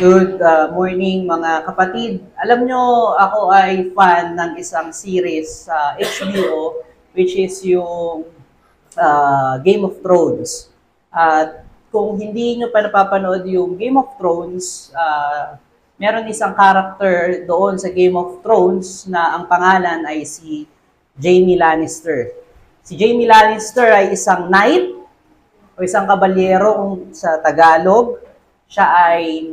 Good morning mga kapatid. Alam nyo, ako ay fan ng isang series sa HBO which is yung Game of Thrones. At kung hindi nyo pa napapanood yung Game of Thrones, meron isang character doon sa Game of Thrones na ang pangalan ay si Jaime Lannister. Si Jaime Lannister ay isang knight o isang kabalyero kung sa Tagalog. Siya ay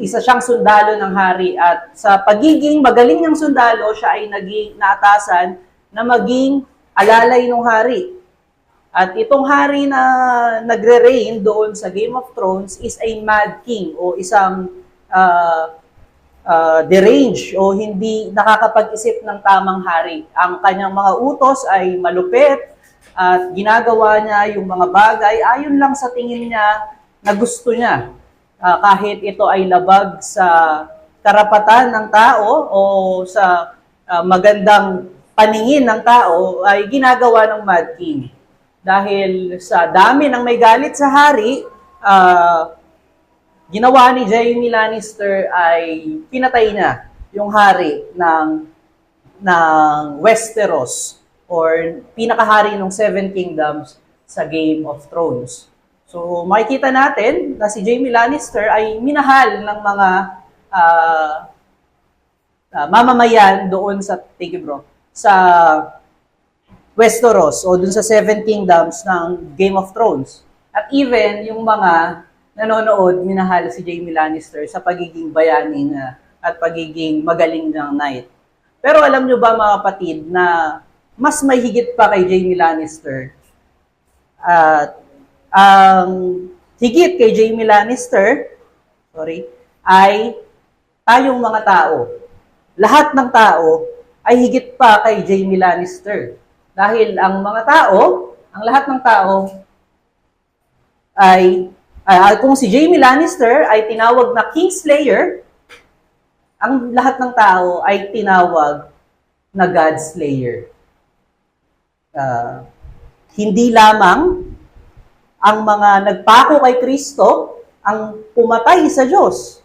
isa siyang sundalo ng hari at sa pagiging magaling niyang sundalo, siya ay naging naatasan na maging alalay ng hari. At itong hari na nagre-reign doon sa Game of Thrones is a mad king o isang deranged o hindi nakakapag-isip ng tamang hari. Ang kanyang mga utos ay malupit at ginagawa niya yung mga bagay ayon lang sa tingin niya na gusto niya. Kahit ito ay labag sa karapatan ng tao o sa magandang paningin ng tao, ay ginagawa ng Mad King. Dahil sa dami ng may galit sa hari, ginawa ni Jaime Lannister ay pinatay na yung hari ng Westeros or pinakahari ng Seven Kingdoms sa Game of Thrones. So, makikita natin na si Jaime Lannister ay minahal ng mga mamamayan doon sa sa Westeros o doon sa Seven Kingdoms ng Game of Thrones. At even yung mga nanonood, minahal si Jaime Lannister sa pagiging bayani at pagiging magaling ng knight. Pero alam nyo ba mga kapatid na mas may higit pa kay Jaime Lannister at ang higit kay Jaime Lannister, ay tayong mga tao. Lahat ng tao ay higit pa kay Jaime Lannister. Dahil ang lahat ng tao ay kung si Jaime Lannister ay tinawag na Kingslayer, ang lahat ng tao ay tinawag na Godslayer. Hindi lamang ang mga nagpako kay Kristo ang pumatay sa Diyos,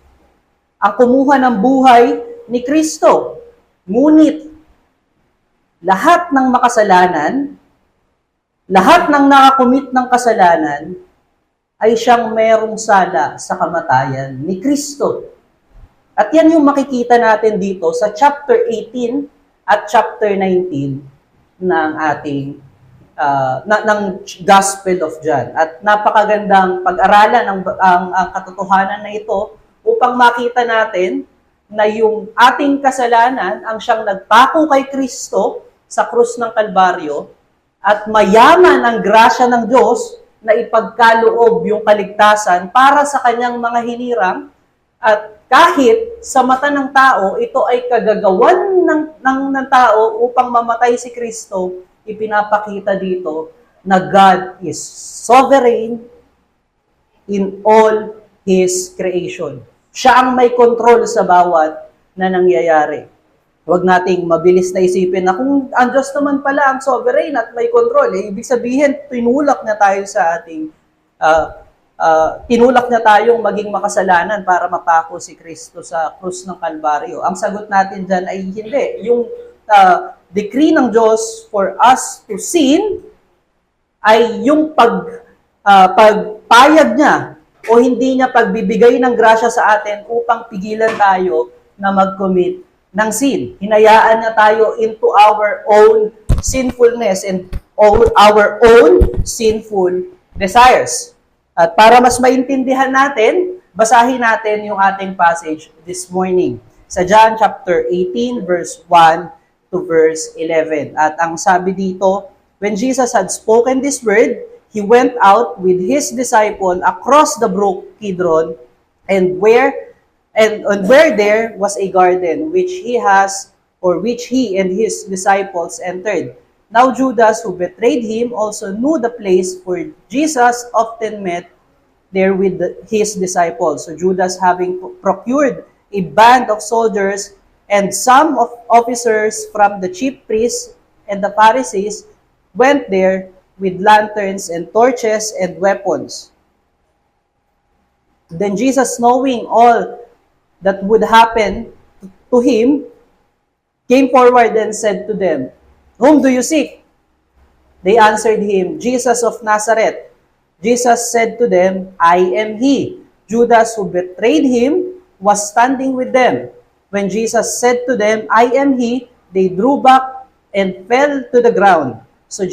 ang kumuha ng buhay ni Kristo. Ngunit, lahat ng makasalanan, lahat ng nakakumit ng kasalanan, ay siyang merong sala sa kamatayan ni Kristo. At yan yung makikita natin dito sa chapter 18 at chapter 19 ng ating ng Gospel of John. At napakagandang pag-aralan ang katotohanan na ito upang makita natin na yung ating kasalanan ang siyang nagpako kay Kristo sa krus ng Kalbaryo at mayaman ang grasya ng Diyos na ipagkaloob yung kaligtasan para sa kanyang mga hinirang at kahit sa mata ng tao, ito ay kagagawan ng tao upang mamatay si Kristo, ipinapakita dito na God is sovereign in all His creation. Siya ang may control sa bawat na nangyayari. Huwag nating mabilis na isipin na kung ang Diyos naman pala ang sovereign at may control, ibig sabihin, tinulak niya tayo sa ating, tinulak niya tayong maging makasalanan para mapako si Kristo sa krus ng Kalbaryo. Ang sagot natin dyan ay hindi. Yung decree ng Diyos for us to sin ay yung pagpayag niya o hindi niya pagbibigay ng grasya sa atin upang pigilan tayo na mag-commit ng sin. Hinayaan niya tayo into our own sinfulness and our own sinful desires. At para mas maintindihan natin, basahin natin yung ating passage this morning sa John chapter 18 verse 1 to verse 11. At ang sabi dito, when Jesus had spoken this word, He went out with His disciple across the brook Kidron, and where there was a garden which He and His disciples entered. Now Judas, who betrayed Him, also knew the place, for Jesus often met there with His disciples. So Judas, having procured a band of soldiers and some officers from the chief priests and the Pharisees, went there with lanterns and torches and weapons. Then Jesus, knowing all that would happen to him, came forward and said to them, "Whom do you seek?" They answered him, "Jesus of Nazareth." Jesus said to them, "I am he." Judas, who betrayed him, was standing with them. When Jesus said to them, "I am he," they drew back and fell to the ground. So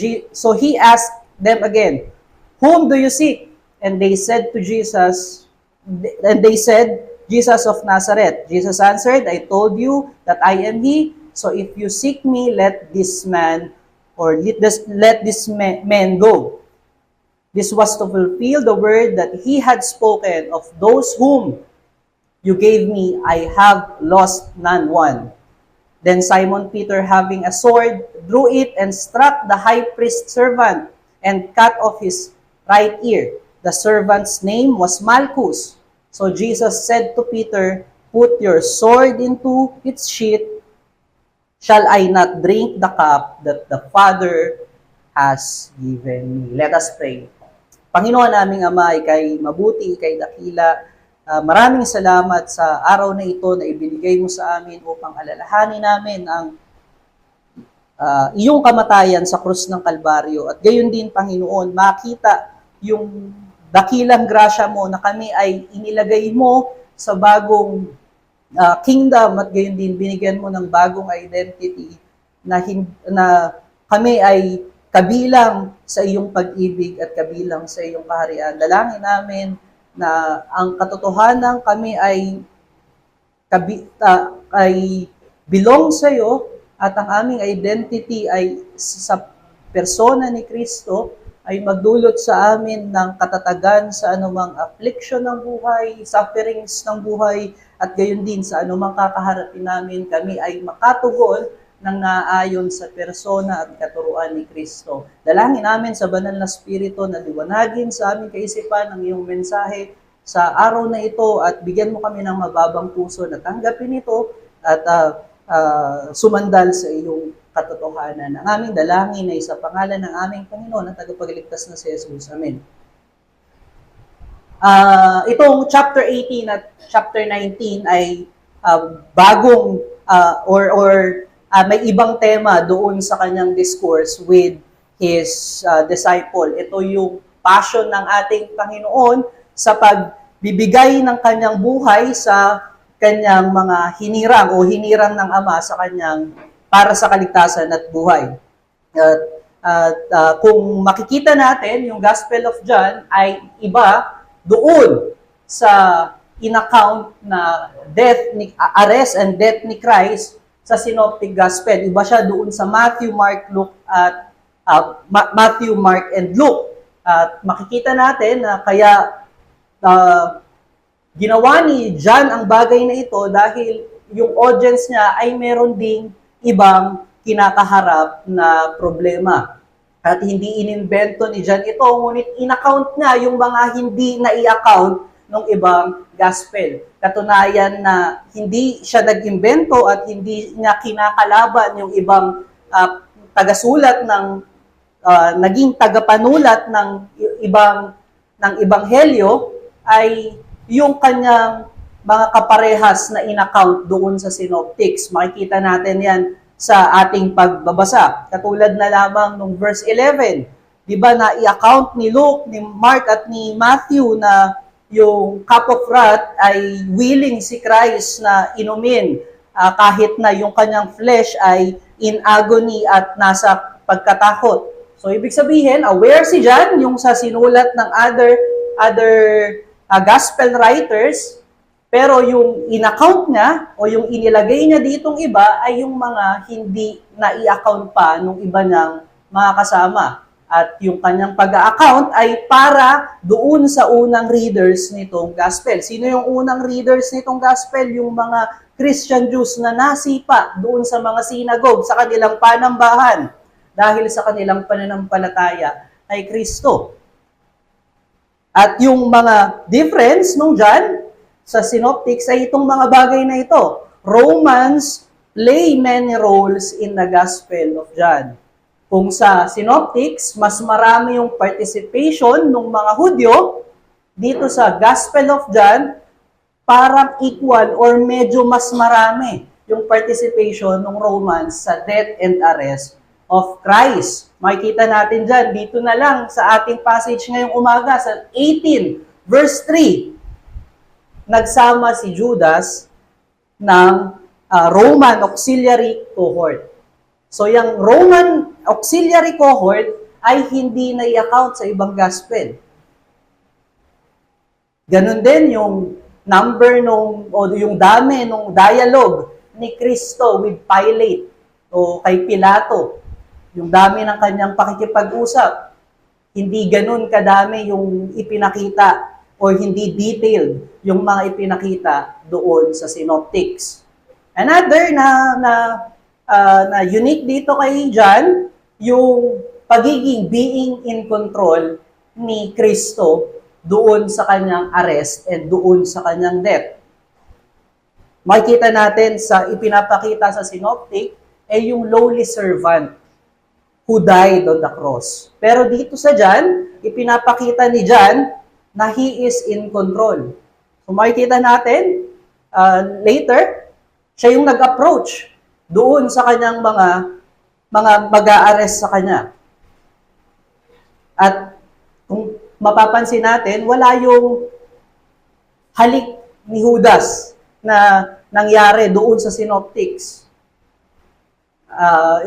he asked them again, "Whom do you seek?" And they said, "Jesus of Nazareth." Jesus answered, "I told you that I am he. So if you seek me, let this man go." This was to fulfill the word that he had spoken, "Of those whom you gave me, I have lost none one." Then Simon Peter, having a sword, drew it and struck the high priest's servant and cut off his right ear. The servant's name was Malchus. So Jesus said to Peter, "Put your sword into its sheath. Shall I not drink the cup that the Father has given me?" Let us pray. Panginoon naming Ama, ika'y mabuti, ika'y dakila. Maraming salamat sa araw na ito na ibinigay mo sa amin upang alalahanin namin ang iyong kamatayan sa krus ng Kalbaryo. At gayon din, Panginoon, makita yung dakilang grasya mo na kami ay inilagay mo sa bagong kingdom at gayon din binigyan mo ng bagong identity na kami ay kabilang sa iyong pag-ibig at kabilang sa iyong kaharian. Dalangin namin na ang katotohanan kami ay belong sa iyo at ang aming identity ay sa persona ni Kristo ay magdulot sa amin ng katatagan sa anumang affliction ng buhay, sufferings ng buhay, at gayon din sa anumang kakaharapin namin, kami ay makatugon ng naayon sa persona at katuruan ni Kristo. Dalangin namin sa banal na Espiritu na liwanagin sa aming kaisipan ang iyong mensahe sa araw na ito at bigyan mo kami ng mababang puso na tanggapin ito at sumandal sa iyong katotohanan. Ang aming dalangin ay sa pangalan ng aming Panginoon at tagapagligtas na si Jesus. Amen. Itong chapter 18 at chapter 19 ay bagong may ibang tema doon sa kanyang discourse with his disciple. Ito yung passion ng ating Panginoon sa pagbibigay ng kanyang buhay sa kanyang mga hinirang ng Ama sa kanyang para sa kaligtasan at buhay. Kung makikita natin, yung Gospel of John ay iba doon sa in-account na arrest and death ni Christ sa Synoptic Gospel. Iba siya doon sa Matthew, Mark, and Luke. At makikita natin na kaya ginawa ni John ang bagay na ito dahil yung audience niya ay meron ding ibang kinakaharap na problema. At hindi inimbento ni John ito, ngunit in-account niya yung mga hindi na-i-account ng ibang gospel. Katunayan na hindi siya nag-imbento at hindi niya kinakalaban yung ibang tagasulat naging tagapanulat ng ebanghelyo ay yung kanyang mga kaparehas na in-account doon sa synoptics. Makikita natin yan sa ating pagbabasa. Katulad na lamang nung verse 11, di ba na i-account ni Luke, ni Mark at ni Matthew na yung cup of wrath ay willing si Christ na inumin kahit na yung kanyang flesh ay in agony at nasa pagkatakot. So, ibig sabihin, aware si John yung sa sinulat ng other gospel writers, pero yung in-account niya o yung inilagay niya ditong iba ay yung mga hindi na-i-account pa nung iba niyang mga kasama. At yung kanyang pag-account ay para doon sa unang readers nitong gospel. Sino yung unang readers nitong gospel? Yung mga Christian Jews na nasipa doon sa mga synagogue, sa kanilang panambahan, dahil sa kanilang pananampalataya kay Kristo. At yung mga difference nung John sa synoptics ay itong mga bagay na ito. Romans play many roles in the Gospel of John. Kung sa synoptics, mas marami yung participation ng mga Hudyo dito sa Gospel of John, parang equal or medyo mas marami yung participation ng Romans sa death and arrest of Christ. Makikita natin dyan, dito na lang sa ating passage ngayong umaga, sa 18, verse 3, nagsama si Judas ng Roman Auxiliary Cohort. So, yung Roman Auxiliary Cohort ay hindi na i-account sa ibang gospel. Ganon din yung number o yung dami nung dialogue ni Kristo with Pilate o kay Pilato. Yung dami ng kanyang pakikipag-usap. Hindi ganon kadami yung ipinakita o hindi detailed yung mga ipinakita doon sa synoptics. Another na unique dito kay John, yung pagiging being in control ni Kristo doon sa kanyang arrest and doon sa kanyang death. Makikita natin sa ipinapakita sa synoptic ay yung lowly servant who died on the cross. Pero dito sa John, ipinapakita ni John na he is in control. So makikita natin later, siya yung nag-approach doon sa kanyang mga mag-a-arrest sa kanya. At kung mapapansin natin, wala yung halik ni Judas na nangyari doon sa synoptics.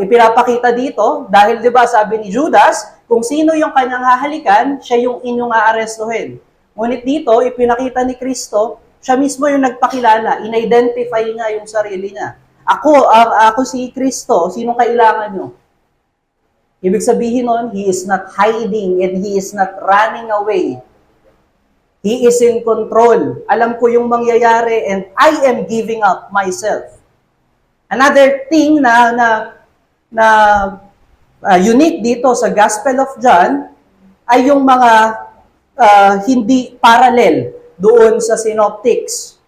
Ipinapakita dito, dahil 'di ba sabi ni Judas, kung sino yung kanyang hahalikan, siya yung inyong aarestuhin. Ngunit dito, ipinakita ni Kristo, siya mismo yung nagpakilala, in-identify niya yung sarili niya. Ako si Kristo, sino kailangan nyo? Ibig sabihin nun, he is not hiding and he is not running away. He is in control. Alam ko yung mangyayari and I am giving up myself. Another thing na unique dito sa Gospel of John ay yung mga hindi parallel doon sa synoptics.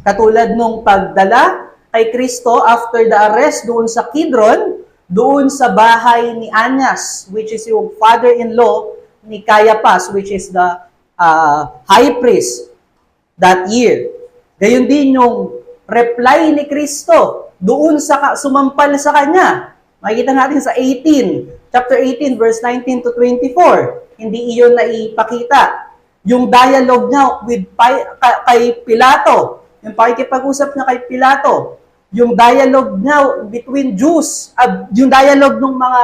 Katulad nung pagdala kay Kristo after the arrest doon sa Kidron, doon sa bahay ni Annas, which is yung father-in-law ni Caiaphas, which is the high priest that year. Gayon din yung reply ni Kristo doon sa sumampal sa kanya. Makikita natin sa chapter 18, verse 19 to 24. Hindi iyon na ipakita. Yung dialogue niya with kay Pilato, yung pakikipag-usap niya kay Pilato, yung dialogue niya between Jews, yung dialogue ng mga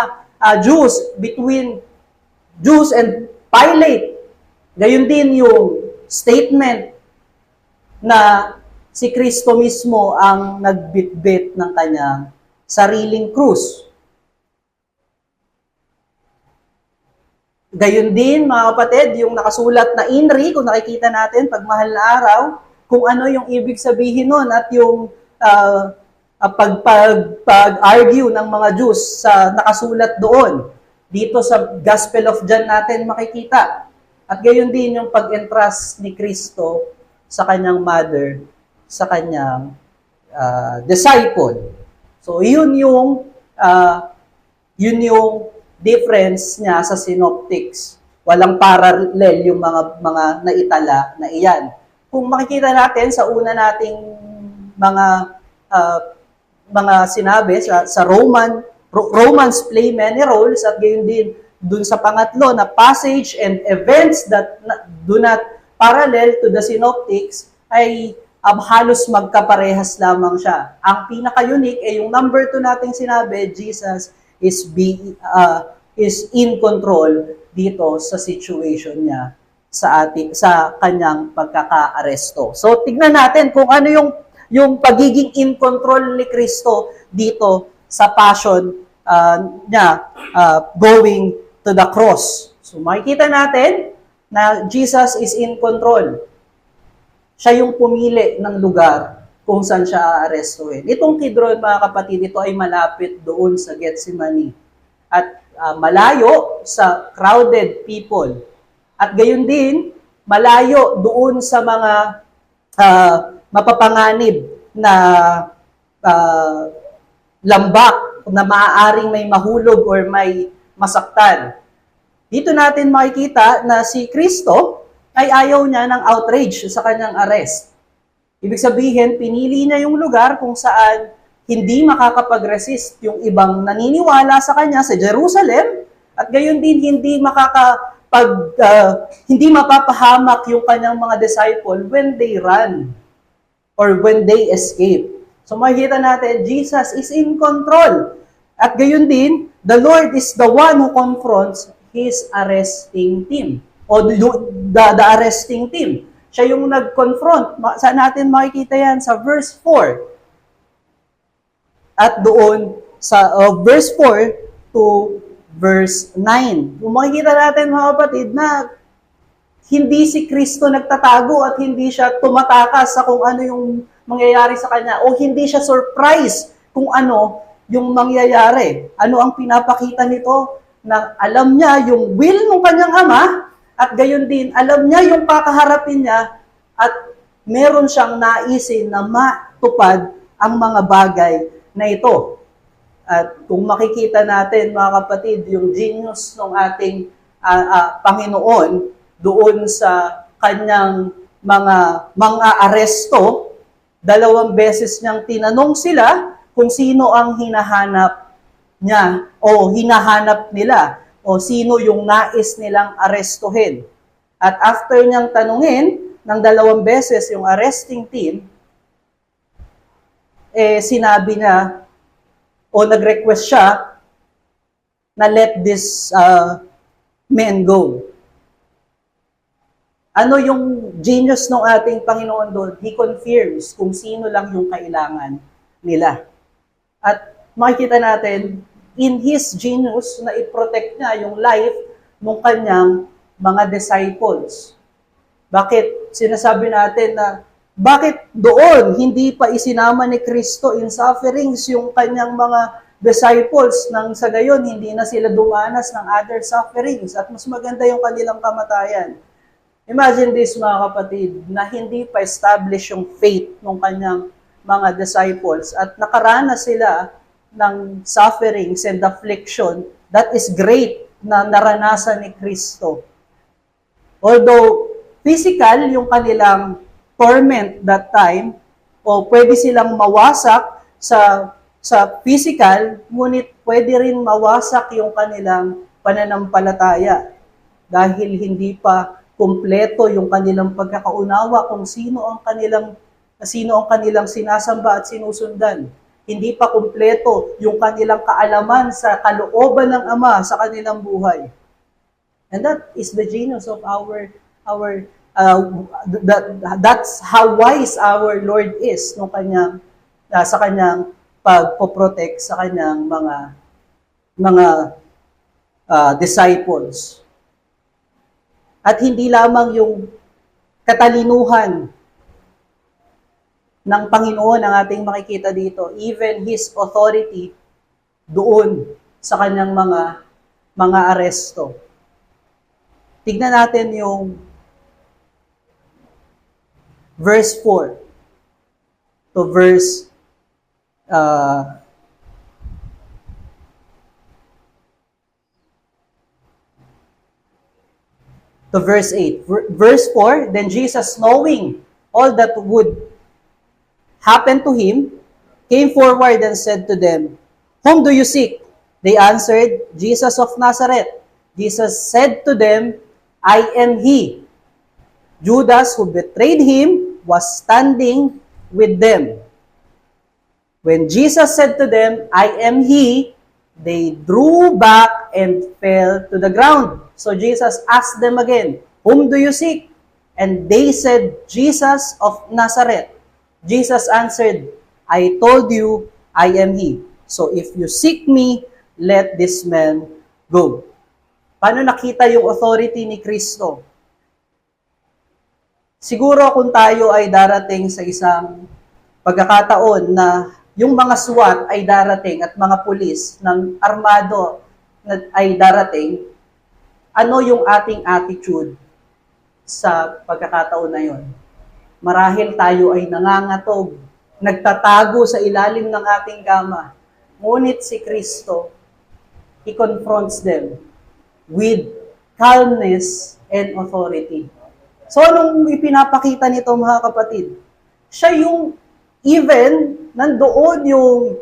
Jews between Jews and Pilate. Gayon din yung statement na si Kristo mismo ang nagbitbit ng kanyang sariling krus. Gayon din, mga kapatid, yung nakasulat na INRI, kung nakikita natin, pag mahal na araw, kung ano yung ibig sabihin nun at yung pag-argue ng mga Jews sa nakasulat doon. Dito sa Gospel of John natin makikita. At gayon din yung pag-entrust ni Kristo sa kanyang mother, sa kanyang disciple. So, yun yung difference niya sa synoptics. Walang parallel yung mga naitala na iyan. Kung makikita natin sa una nating mga sinabi sa Romans play many roles at gayon din dun sa pangatlo na passage and events that do not parallel to the synoptics ay halos magkaparehas lamang siya. Ang pinaka-unique ay yung number 2 nating sinabi, Jesus is in control dito sa situation niya sa kanyang pagkaka-aresto. So tignan natin kung ano yung pagiging in control ni Kristo dito sa passion niya going to the cross. So makikita natin na Jesus is in control. Siya yung pumili ng lugar kung saan siya aarestuhin. Itong Kidron, mga kapatid, ito ay malapit doon sa Gethsemane. At malayo sa crowded people. At gayon din, malayo doon sa mga mapapanganib na lambak na maaaring may mahulog or may masaktan. Dito natin makikita na si Kristo ay ayaw niya ng outrage sa kanyang arrest. Ibig sabihin, pinili niya yung lugar kung saan hindi makakapag-resist yung ibang naniniwala sa kanya sa Jerusalem, at gayon din hindi mapapahamak yung kanyang mga disciple when they run or when they escape. So makikita natin, Jesus is in control. At gayon din, the Lord is the one who confronts His arresting team. O the arresting team. Siya yung nag-confront. Saan natin makikita yan? Sa verse 4. At doon, sa verse 4 to verse 9. Kung makikita natin, mga kapatid, na hindi si Kristo nagtatago at hindi siya tumatakas sa kung ano yung mangyayari sa kanya, o hindi siya surprise kung ano yung mangyayari. Ano ang pinapakita nito? Na alam niya yung will ng kanyang ama, at gayon din, alam niya yung kakaharapin niya, at meron siyang naisin na matupad ang mga bagay na ito. At kung makikita natin, mga kapatid, yung genius ng ating Panginoon doon sa kanyang mga aresto, 2 beses niyang tinanong sila kung sino ang hinahanap niya o hinahanap nila o sino yung nais nilang arestuhin. At after niyang tanungin ng 2 beses yung arresting team, sinabi niya o nag-request siya na let this men go. Ano yung genius ng ating Panginoon doon? He confirms kung sino lang yung kailangan nila. At makikita natin, in His genius na i-protect niya yung life ng kanyang mga disciples. Bakit sinasabi natin na bakit doon hindi pa isinama ni Kristo in sufferings yung kanyang mga disciples nang sa gayon hindi na sila dumanas ng other sufferings at mas maganda yung kanilang kamatayan? Imagine this, mga kapatid, na hindi pa establish yung faith ng kanyang mga disciples at nakaranas sila ng sufferings and affliction that is great na naranasan ni Kristo. Although physical yung kanilang torment that time, o pwede silang mawasak sa physical, ngunit pwede rin mawasak yung kanilang pananampalataya dahil hindi pa kumpleto yung kanilang pagkakaunawa kung sino ang kanilang sinasamba at sinusundan. Hindi pa kumpleto yung kanilang kaalaman sa kalooban ng Ama sa kanilang buhay. And that is the genius of that's how wise our Lord is no kanyang sa kanyang pagpo-protect sa kanyang mga disciples. At hindi lamang yung katalinuhan ng Panginoon ang ating makikita dito, even His authority doon sa kanyang mga aresto. Tignan natin yung verse 4 to verse to verse 8. Verse 4, then Jesus, knowing all that would happen to him, came forward and said to them, "Whom do you seek?" They answered, "Jesus of Nazareth." Jesus said to them, "I am he." Judas, who betrayed him, was standing with them. When Jesus said to them, "I am he," they drew back and fell to the ground. So Jesus asked them again, "Whom do you seek?" And they said, "Jesus of Nazareth." Jesus answered, "I told you, I am he. So if you seek me, let this man go." Paano nakita yung authority ni Kristo? Siguro kung tayo ay darating sa isang pagkakataon na yung mga SWAT ay darating at mga pulis ng armado ay darating, ano yung ating attitude sa pagkakataon na yon? Marahil tayo ay nangangatog, nagtatago sa ilalim ng ating kama. Ngunit si Kristo, He confronts them with calmness and authority. So, anong ipinapakita nito, mga kapatid? Siya yung, even, nandoon yung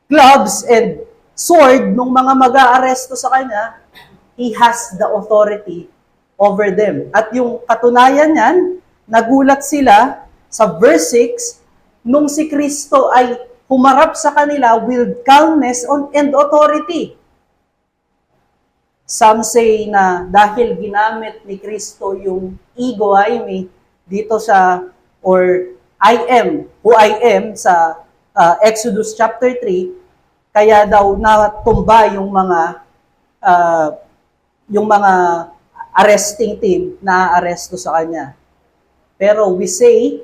gloves and sword nung mga mag-aaresto sa kanya, he has the authority over them. At yung katunayan niyan, nagulat sila sa verse 6, nung si Kristo ay humarap sa kanila with calmness and authority. Some say na dahil ginamit ni Kristo yung ego eimi dito sa, or I am, who I am sa Exodus chapter 3, kaya daw natumba yung mga arresting team na aresto sa kanya. Pero we say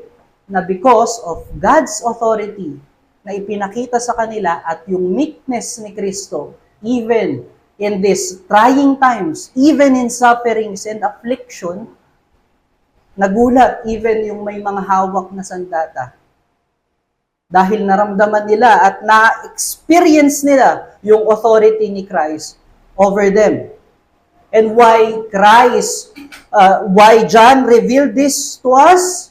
na because of God's authority na ipinakita sa kanila at yung meekness ni Kristo, even in these trying times, even in sufferings and affliction, nagulat even yung may mga hawak na sandata. Dahil naramdaman nila at na-experience nila yung authority ni Christ over them. And why John revealed this to us?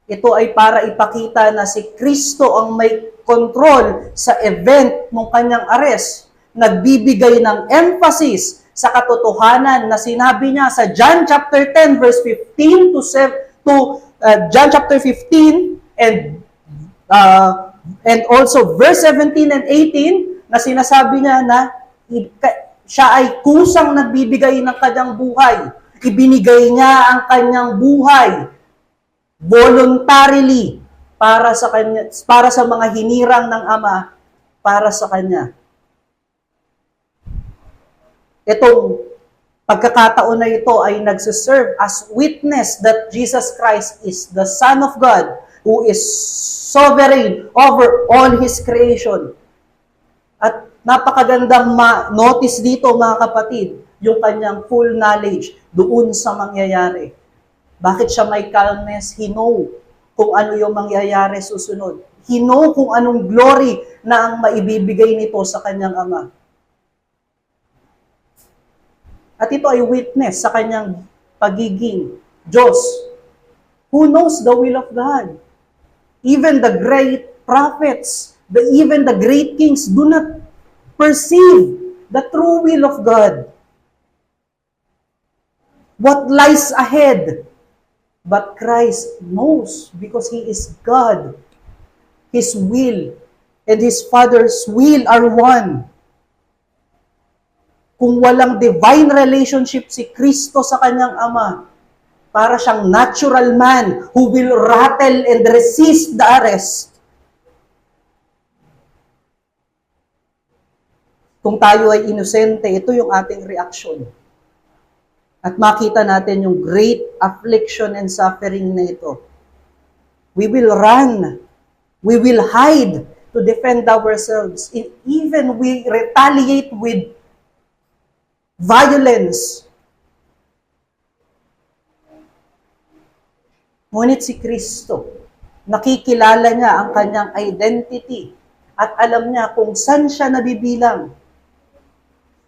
Ito ay para ipakita na si Kristo ang may control sa event ng kanyang arrest. Nagbibigay ng emphasis sa katotohanan na sinabi niya sa John chapter 10 verse 15 to John chapter 15 and also verse 17 and 18 na sinasabi niya na siya ay kusang nagbibigay ng kanyang buhay. Ibinigay niya ang kanyang buhay voluntarily para sa kanya, para sa mga hinirang ng Ama para sa kanya. Itong pagkakataon na ito ay nagsiserve as witness that Jesus Christ is the Son of God who is sovereign over all His creation. At napakagandang ma-notice dito, mga kapatid, yung kanyang full knowledge doon sa mangyayari. Bakit siya may calmness? He know kung ano yung mangyayari susunod. He know kung anong glory na ang maibibigay nito sa kanyang Ama. At ito ay witness sa kanyang pagiging Diyos. Who knows the will of God? Even the great prophets, even the great kings do not perceive the true will of God. What lies ahead? But Christ knows because He is God. His will and His Father's will are one. Kung walang divine relationship si Kristo sa kanyang Ama, para siyang natural man who will rattle and resist the arrest. Kung tayo ay inosente, ito yung ating reaksyon. At makita natin yung great affliction and suffering na ito. We will run. We will hide to defend ourselves. And even we retaliate with violence. Ngunit si Kristo, nakikilala niya ang kanyang identity at alam niya kung saan siya nabibilang.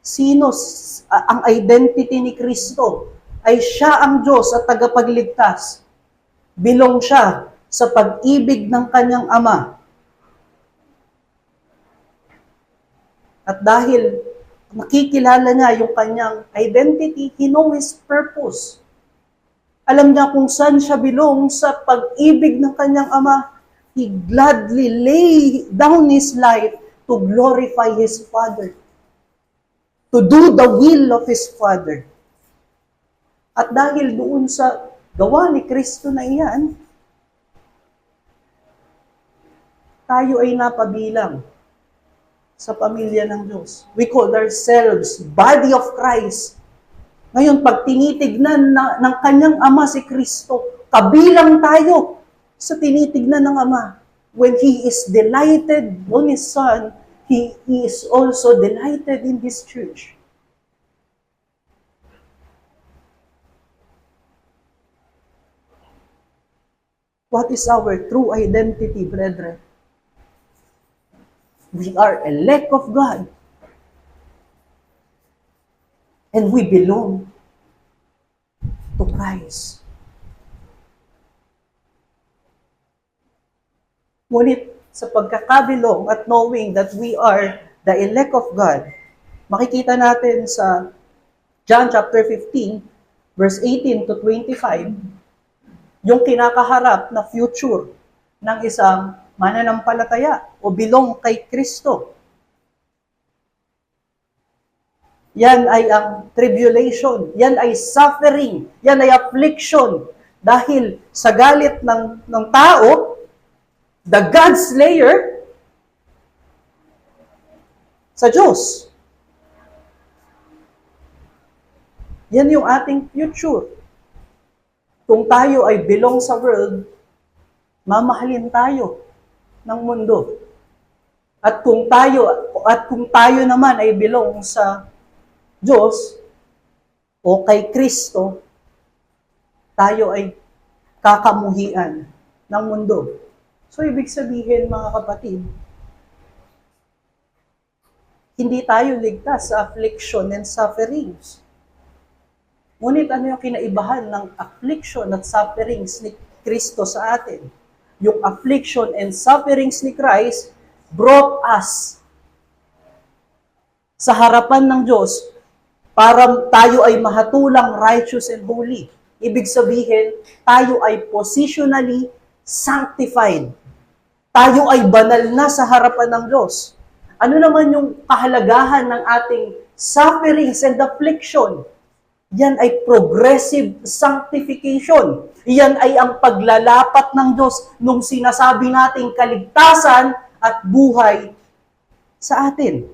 Sino ang identity ni Kristo? Ay siya ang Diyos at tagapagligtas. Bilong siya sa pag-ibig ng kanyang Ama. At dahil nakikilala niya yung kanyang identity, He knows His purpose. Alam niya kung saan siya bilong sa pag-ibig ng kanyang Ama. He gladly lay down His life to glorify His Father. To do the will of His Father. At dahil doon sa gawa ni Kristo na iyan, tayo ay napabilang sa pamilya ng Diyos. We call ourselves body of Christ. Ngayon, pag tinitignan ng kanyang Ama si Kristo, kabilang tayo sa tinitignan ng Ama. When He is delighted on His Son, He is also delighted in His church. What is our true identity, brethren? We are elect of God. And we belong. Christ. Ngunit sa pagkakabilong at knowing that we are the elect of God, makikita natin sa John chapter 15, verse 18 to 25, yung kinakaharap na future ng isang mananampalataya o bilong kay Kristo. Yan ay ang tribulation, yan ay suffering, yan ay affliction. Dahil sa galit ng tao, the God slayer sa Diyos. Yan yung ating future. Kung tayo ay belong sa world, mamahalin tayo ng mundo. At kung tayo naman ay belong sa Diyos o kay Kristo, tayo ay kakamuhian ng mundo. So, ibig sabihin, mga kapatid, hindi tayo ligtas sa affliction and sufferings. Ngunit ano yung kinaibahan ng affliction at sufferings ni Kristo sa atin? Yung affliction and sufferings ni Christ brought us sa harapan ng Diyos para tayo ay mahatulang righteous and holy. Ibig sabihin, tayo ay positionally sanctified. Tayo ay banal na sa harapan ng Diyos. Ano naman yung kahalagahan ng ating sufferings and affliction? Yan ay progressive sanctification. Yan ay ang paglalapat ng Diyos nung sinasabi nating kaligtasan at buhay sa atin.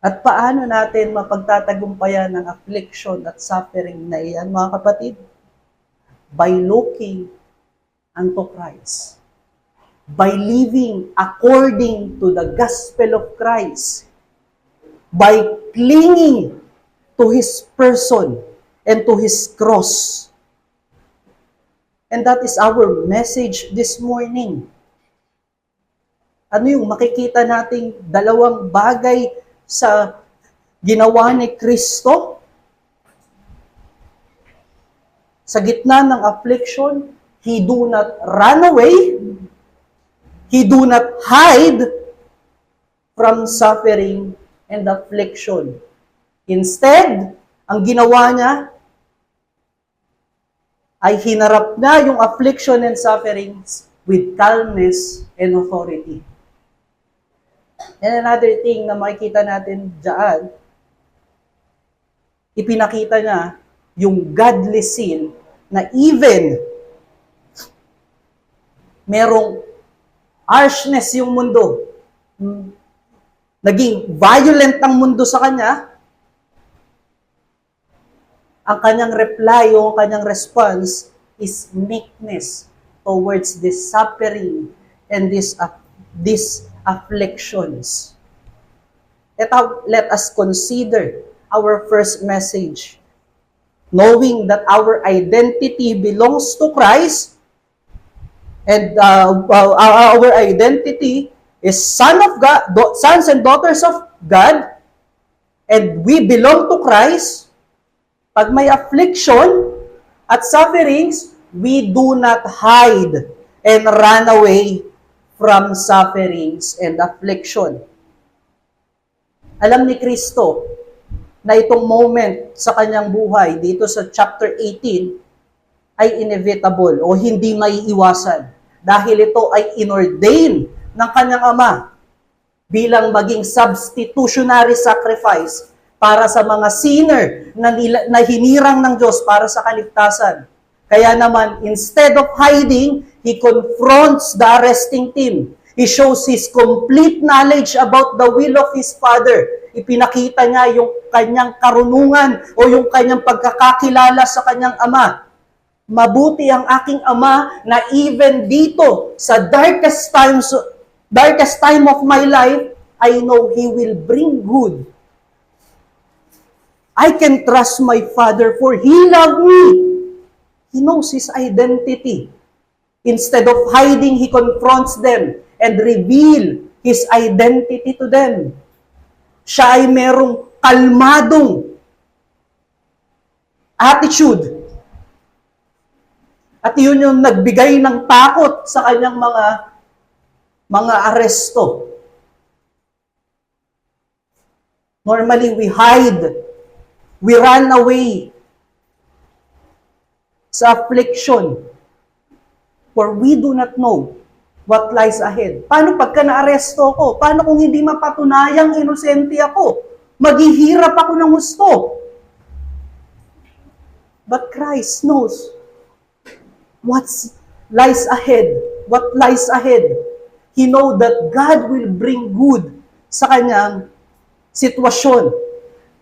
At paano natin mapagtatagumpayan ng affliction at suffering na iyan, mga kapatid? By looking unto Christ. By living according to the gospel of Christ. By clinging to His person and to His cross. And that is our message this morning. Ano yung makikita nating dalawang bagay sa ginawa ni Kristo? Sa gitna ng affliction, He do not run away, He do not hide from suffering and affliction. Instead, ang ginawa niya ay hinarap na yung affliction and sufferings with calmness and authority. And another thing na makikita natin dyan, ipinakita niya yung godly sin na even merong harshness yung mundo, naging violent ang mundo sa kanya, ang kanyang reply o ang kanyang response is meekness towards this suffering and these afflictions. Let us consider our first message. Knowing that our identity belongs to Christ, and our identity is sons and daughters of God, and we belong to Christ. Pag may affliction at sufferings, we do not hide and run away from sufferings and affliction. Alam ni Kristo na itong moment sa kanyang buhay dito sa chapter 18 ay inevitable o hindi maiiwasan dahil ito ay inordain ng kanyang Ama bilang maging substitutionary sacrifice para sa mga sinner na hinirang ng Diyos para sa kaligtasan. Kaya naman, instead of hiding, He confronts the arresting team. He shows His complete knowledge about the will of His Father. Ipinakita niya yung kanyang karunungan o yung kanyang pagkakakilala sa kanyang Ama. Mabuti ang aking Ama na even dito, sa darkest time of my life, I know He will bring good. I can trust my Father for He loved me. He knows His identity. Instead of hiding, He confronts them and reveal His identity to them. Siya ay merong kalmadong attitude. At yun yung nagbigay ng takot sa kanyang mga aresto. Normally, we hide. We run away sa affliction. For we do not know what lies ahead. Paano pagka naaresto ko? Paano kung hindi mapatunayang inosente ako? Maghihirap ako ng gusto. But Christ knows what lies ahead. What lies ahead. He knows that God will bring good sa kanyang sitwasyon.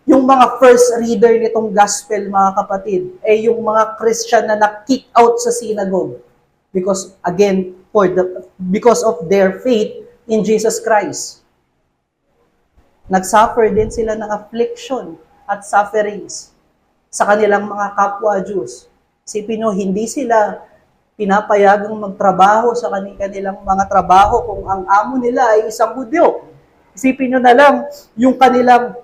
Yung mga first reader nitong gospel, mga kapatid, ay yung mga Christian na na-kick out sa synagogue. Because, again, because of their faith in Jesus Christ. Nagsuffer din sila ng affliction at sufferings sa kanilang mga kapwa Jews. Isipin nyo, hindi sila pinapayagang magtrabaho sa kanilang mga trabaho kung ang amo nila ay isang Hudyo. Isipin nyo na lang, yung kanilang,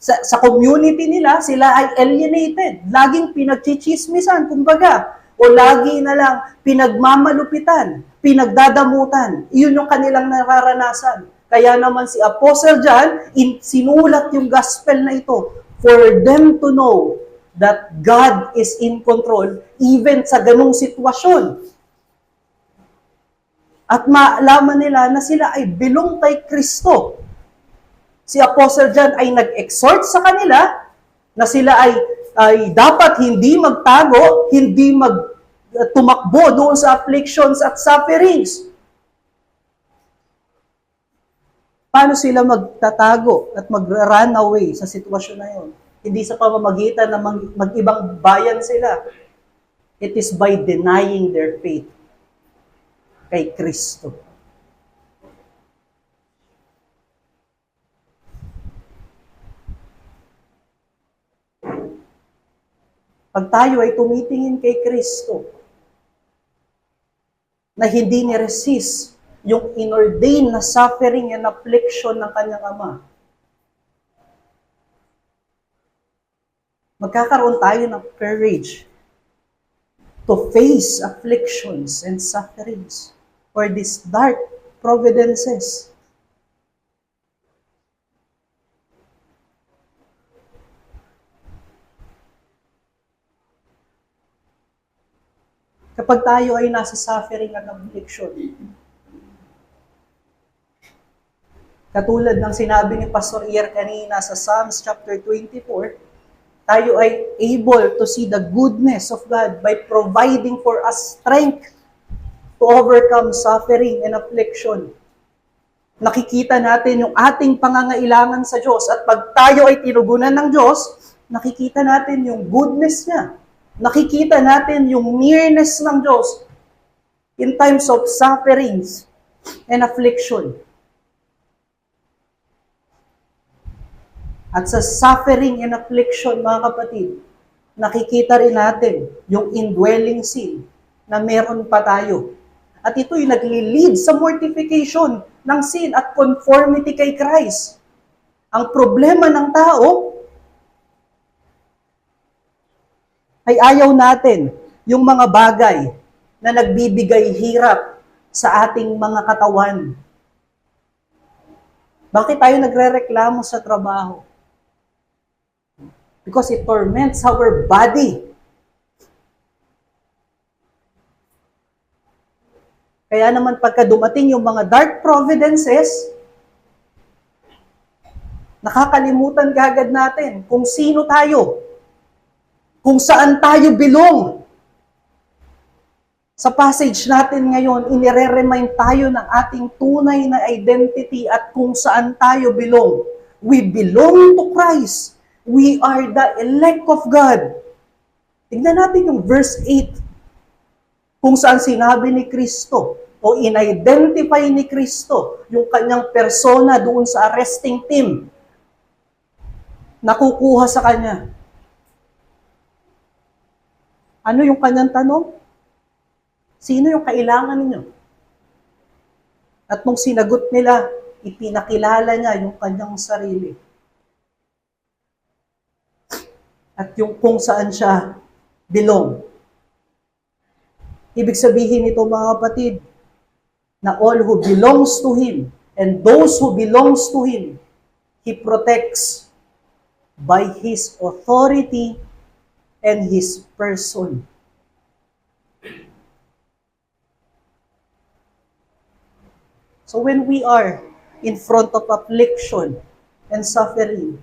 sa community nila, sila ay alienated. Laging pinagchichismisan, kumbaga. O lagi na lang pinagmamalupitan, pinagdadamutan. Iyon yung kanilang nararanasan. Kaya naman si Apostle John, sinulat yung gospel na ito for them to know that God is in control even sa ganung sitwasyon. At maalaman nila na sila ay belong kay Kristo. Si Apostle John ay nag-exhort sa kanila na sila ay dapat hindi magtago, hindi tumakbo doon sa afflictions at sufferings. Paano sila magtatago at mag-run away sa sitwasyon na yun? Hindi sa pamamagitan na mag-ibang bayan sila. It is by denying their faith kay Kristo. Pag tayo ay tumitingin kay Kristo, na hindi ni-resist yung inordain na suffering and affliction ng kanyang ama, magkakaroon tayo ng courage to face afflictions and sufferings or these dark providences. Kapag tayo ay nasa suffering at affliction, katulad ng sinabi ni Pastor Iyer kanina sa Psalms chapter 24, tayo ay able to see the goodness of God by providing for us strength to overcome suffering and affliction. Nakikita natin yung ating pangangailangan sa Diyos at pag tayo ay tinugunan ng Diyos, nakikita natin yung goodness niya. Nakikita natin yung nearness ng Diyos in times of sufferings and affliction. At sa suffering and affliction, mga kapatid, nakikita rin natin yung indwelling sin na meron pa tayo. At ito'y nagli-lead sa mortification ng sin at conformity kay Christ. Ang problema ng tao ay ayaw natin yung mga bagay na nagbibigay hirap sa ating mga katawan. Bakit tayo nagrereklamo sa trabaho? Because it torments our body. Kaya naman pagka dumating yung mga dark providences, nakakalimutan kagad natin kung sino tayo, kung saan tayo belong. Sa passage natin ngayon, inire-remind tayo ng ating tunay na identity at kung saan tayo belong. We belong to Christ. We are the elect of God. Tignan natin yung verse 8, kung saan sinabi ni Kristo, o in-identify ni Kristo, yung kanyang persona doon sa arresting team, nakukuha sa kanya. Ano yung kanyang tanong? Sino yung kailangan ninyo? At nung sinagot nila, ipinakilala niya yung kanyang sarili. at yung kung saan siya belong. Ibig sabihin nito mga kapatid, na all who belongs to Him and those who belongs to Him, He protects by His authority and His person. So when we are in front of affliction and suffering,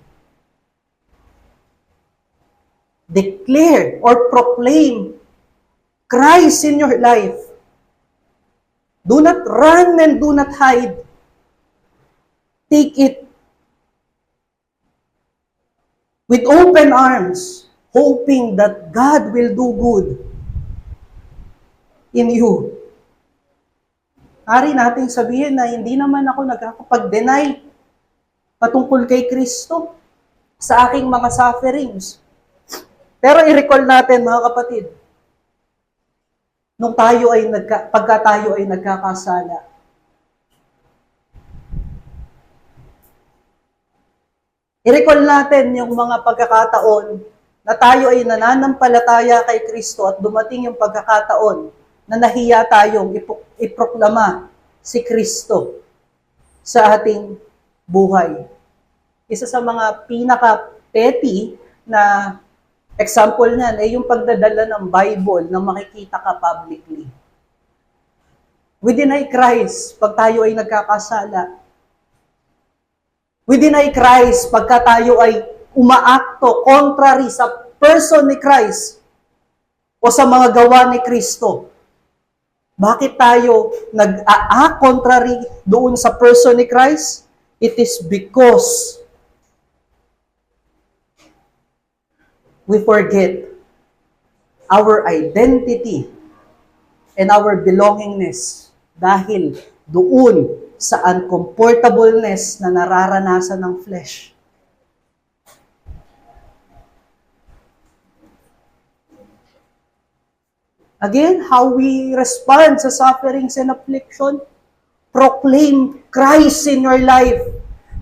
declare or proclaim Christ in your life. Do not run and do not hide. Take it with open arms, hoping that God will do good in you. Ari nating sabihin na hindi naman ako nagkakapag-deny patungkol kay Kristo sa aking mga sufferings. Pero i-recall natin mga kapatid, nung pagka tayo ay nagkakasala, i-recall natin yung mga pagkakataon na tayo ay nananampalataya kay Kristo at dumating yung pagkakataon na nahiya tayong iproklama si Kristo sa ating buhay. Isa sa mga pinaka-petty na example niyan ay yung pagdadala ng Bible na makikita ka publicly. We deny Christ pag tayo ay nagkakasala. We deny Christ pagka tayo ay umaakto contrary sa person ni Christ o sa mga gawa ni Kristo. Bakit tayo nag-a-act contrary doon sa person ni Christ? It is because we forget our identity and our belongingness dahil doon sa uncomfortableness na nararanasan ng flesh. Again, how we respond sa sufferings and affliction, proclaim Christ in your life.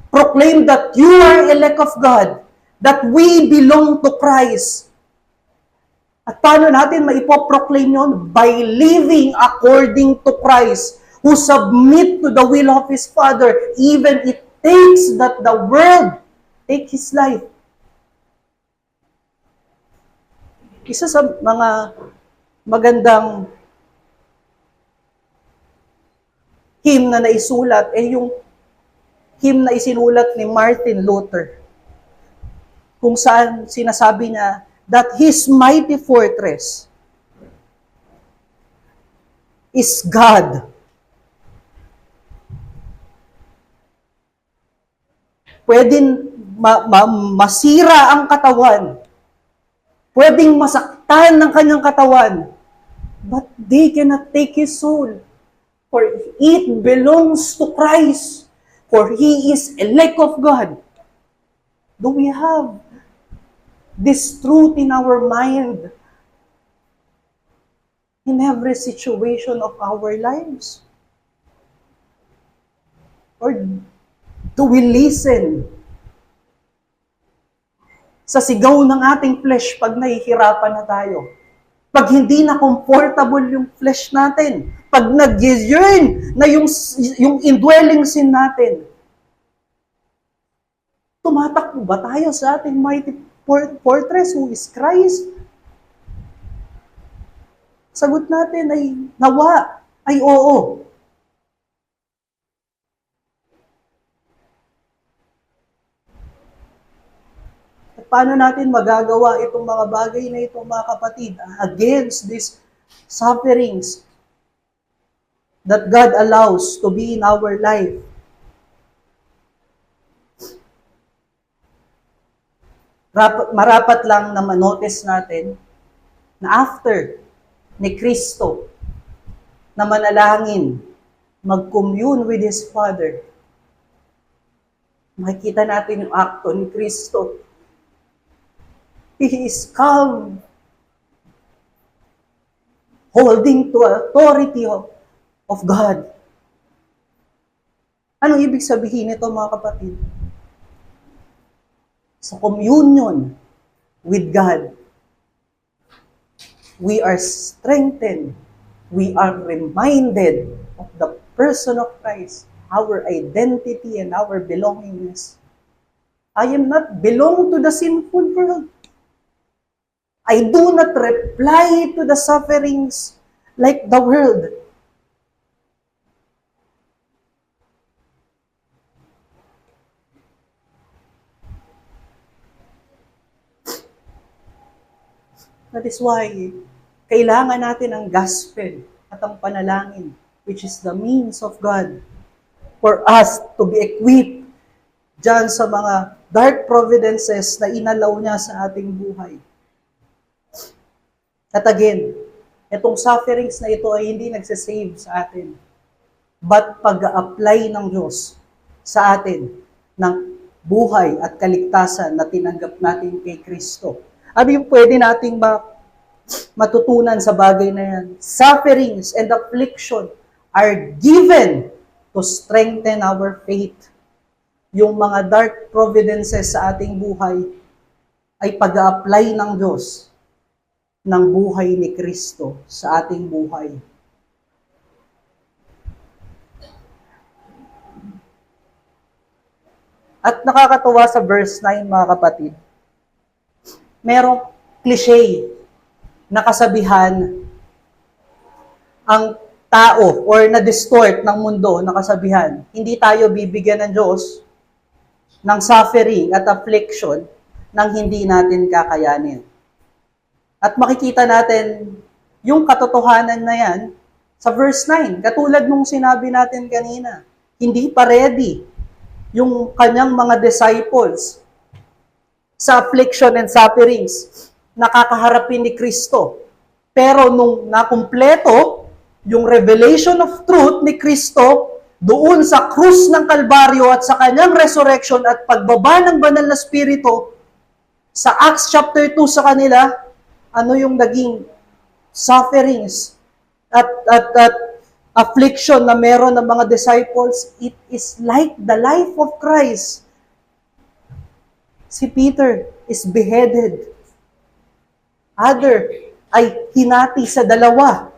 Proclaim that you are elect of God, that we belong to Christ. At paano natin maipoproclaim yun? By living according to Christ, who submit to the will of His Father, even it takes that the world take His life. Isa sa mga magandang hymn na naisulat ay yung hymn na isinulat ni Martin Luther, kung saan sinasabi niya that His mighty fortress is God. Pwedeng masira ang katawan, pwedeng masaktan ng kanyang katawan, but they cannot take His soul, for it belongs to Christ, for He is elect of God. Do we have this truth in our mind in every situation of our lives? Or do we listen sa sigaw ng ating flesh pag nahihirapan na tayo? Pag hindi na comfortable yung flesh natin, pag nag-yearn na yung indwelling sin natin, tumatakbo ba tayo sa ating mighty fortress who is Christ? Sagot natin ay nawa, ay oo. Paano natin magagawa itong mga bagay na ito, mga kapatid, against these sufferings that God allows to be in our life? Marapat lang na manotice natin na after ni Kristo na manalangin, mag-commune with His Father, makikita natin yung akto ni Kristo. He is calm, holding to authority of God. Anong ibig sabihin nito, mga kapatid? Sa communion with God. We are strengthened. We are reminded of the person of Christ, our identity and our belongingness. I am not belong to the sinful world. I do not reply to the sufferings like the world. That is why kailangan natin ang gospel at ang panalangin, which is the means of God for us to be equipped dyan sa mga dark providences na inalaw niya sa ating buhay. At again, itong sufferings na ito ay hindi nagsasave sa atin, but pag-apply ng Diyos sa atin ng buhay at kaligtasan na tinanggap natin kay Kristo. Ano yung pwede nating matutunan sa bagay na yan? Sufferings and affliction are given to strengthen our faith. Yung mga dark providences sa ating buhay ay pag-a-apply ng Diyos ng buhay ni Kristo sa ating buhay. At nakakatuwa sa verse 9, mga kapatid, merong cliche na kasabihan ang tao or na-distort ng mundo na kasabihan, hindi tayo bibigyan ng Diyos ng suffering at affliction nang hindi natin kakayanin. At makikita natin yung katotohanan na yan sa verse 9. Katulad nung sinabi natin kanina, hindi pa ready yung kanyang mga disciples sa affliction and sufferings na kakaharapin ni Kristo. Pero nung nakumpleto yung revelation of truth ni Kristo doon sa krus ng Kalbaryo at sa kanyang resurrection at pagbaba ng banal na spirito, sa Acts chapter 2 sa kanila, ano yung naging sufferings at affliction na meron ng mga disciples, it is like the life of Christ. Si Peter is beheaded. Other ay hinati sa dalawa.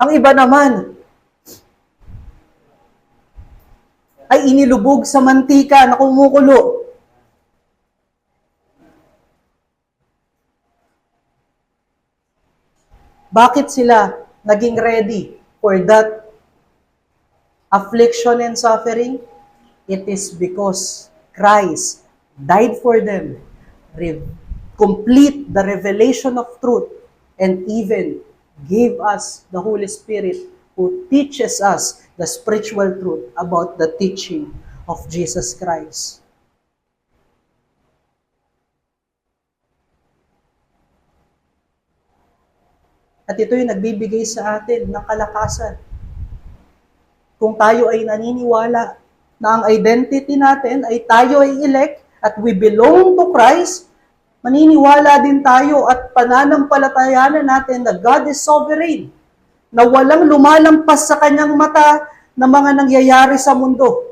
Ang iba naman ay inilubog sa mantika na kumukulo. Bakit sila naging ready for that affliction and suffering? It is because Christ died for them, complete the revelation of truth, and even gave us the Holy Spirit who teaches us the spiritual truth about the teaching of Jesus Christ. At ito yung nagbibigay sa atin ng kalakasan. Kung tayo ay naniniwala na ang identity natin ay tayo ay elect at we belong to Christ, maniniwala din tayo at pananampalatayanan natin na God is sovereign, na walang lumalampas sa kanyang mata na mga nangyayari sa mundo.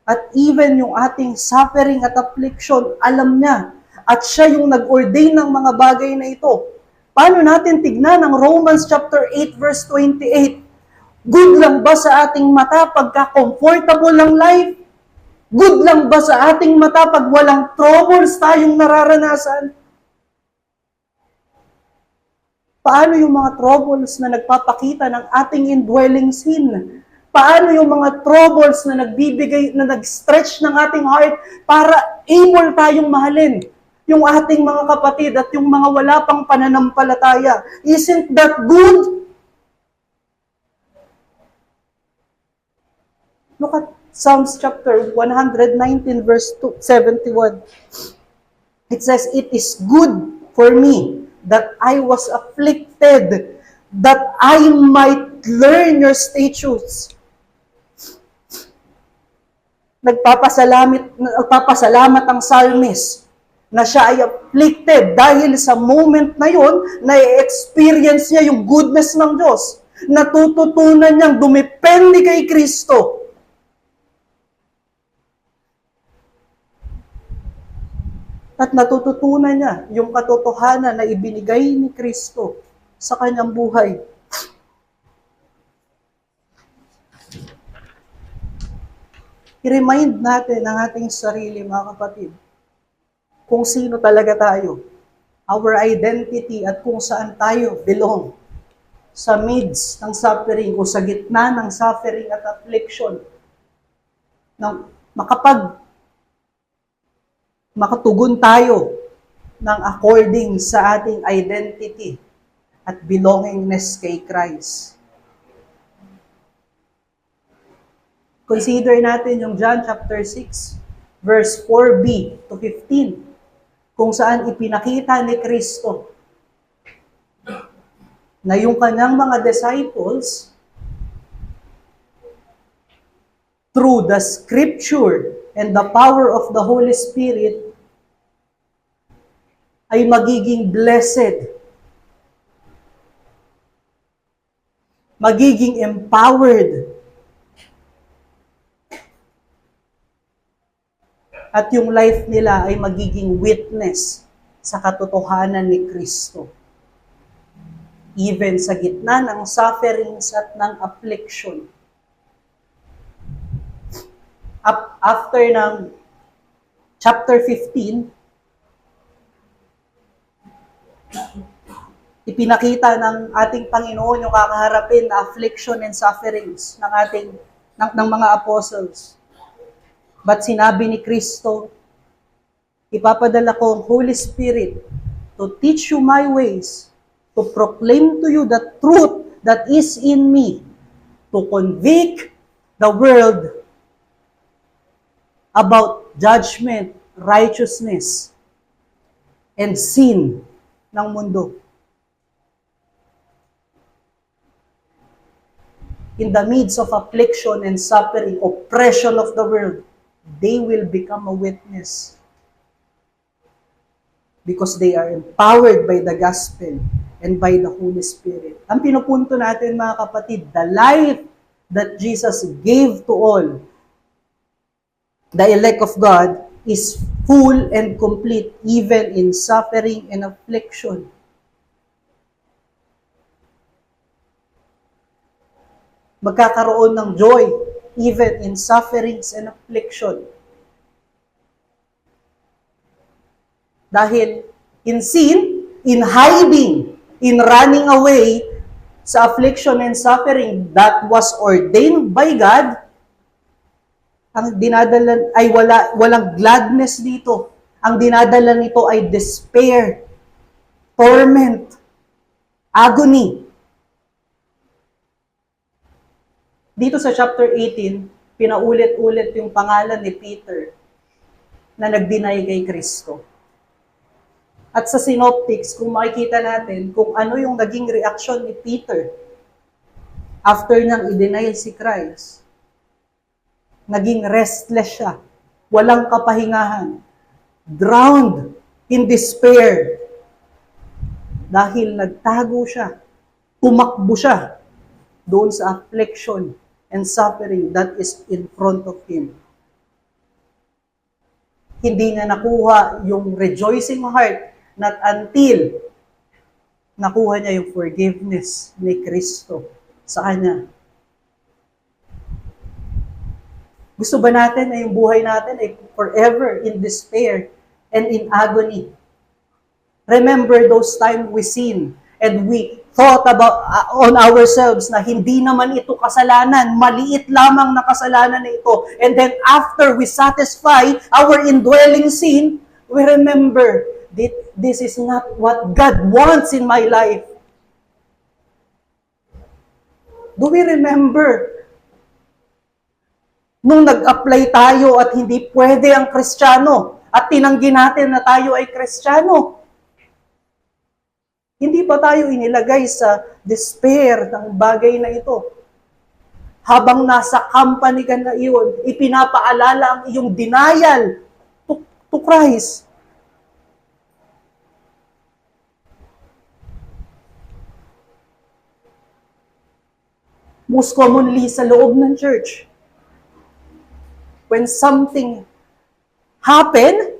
At even yung ating suffering at affliction, alam niya. At siya yung nag-ordain ng mga bagay na ito. Paano natin tignan ang Romans chapter 8 verse 28? Good lang ba sa ating mata pagka comfortable ang life? Good lang ba sa ating mata pag walang troubles tayong nararanasan? Paano yung mga troubles na nagpapakita ng ating indwelling sin? Paano yung mga troubles na nagbibigay, na nag-stretch ng ating heart para able tayong mahalin yung ating mga kapatid at yung mga wala pang pananampalataya? Isn't that good? Look at Psalms chapter 119 verse 71. It says, "It is good for me that I was afflicted, that I might learn your statutes." Nagpapasalamat ang psalmist na siya ay afflicted dahil sa moment na yon na i-experience niya yung goodness ng Diyos. Natututunan niyang dumepende kay Kristo. At natututunan niya yung katotohanan na ibinigay ni Kristo sa kanyang buhay. I-remind natin ang ating sarili, mga kapatid, kung sino talaga tayo, our identity at kung saan tayo belong. Sa midst ng suffering o sa gitna ng suffering at affliction, makatugon tayo ng according sa ating identity at belongingness kay Christ. Consider natin yung John chapter 6, verse 4b to 15, kung saan ipinakita ni Kristo na yung kanyang mga disciples, through the scripture and the power of the Holy Spirit, ay magiging blessed, magiging empowered, at yung life nila ay magiging witness sa katotohanan ni Kristo. Even sa gitna ng sufferings at ng affliction. After ng chapter 15, ipinakita ng ating Panginoon yung kakaharapin na affliction and sufferings ng mga apostles. But sinabi ni Kristo, ipapadala ko ang Holy Spirit to teach you my ways, to proclaim to you the truth that is in me, to convict the world about judgment, righteousness, and sin ng mundo. In the midst of affliction and suffering, oppression of the world, they will become a witness because they are empowered by the gospel and by the Holy Spirit. Ang pinupunto natin, mga kapatid, the life that Jesus gave to all, the elect of God, is full and complete even in suffering and affliction. Magkakaroon ng joy even in sufferings and affliction. Dahil in sin, in hiding, in running away sa affliction and suffering that was ordained by God, ang dinadala ay walang gladness dito. Ang dinadala nito ay despair, torment, agony. Dito sa chapter 18, pinaulit-ulit yung pangalan ni Peter na nag-deny kay Kristo. At sa synoptics, kung makikita natin kung ano yung naging reaksyon ni Peter after niyang i-deny si Christ, naging restless siya, walang kapahingahan, drowned in despair, dahil nagtago siya, tumakbo siya doon sa affliction and suffering that is in front of him. Hindi niya nakuha yung rejoicing heart not until nakuha niya yung forgiveness ni Kristo sa kanya. Gusto ba natin na yung buhay natin ay forever in despair and in agony? Remember those times we sinned and we thought about on ourselves na hindi naman ito kasalanan, maliit lamang na kasalanan na ito. And then after we satisfy our indwelling sin, we remember that this is not what God wants in my life. Do we remember nung nag-apply tayo at hindi pwede ang Kristiyano at tinanggi natin na tayo ay Kristiyano? Hindi pa tayo inilagay sa despair ng bagay na ito. Habang nasa company ka na iyon, ipinapaalala ang iyong denial to Christ. Most commonly sa loob ng church, when something happen,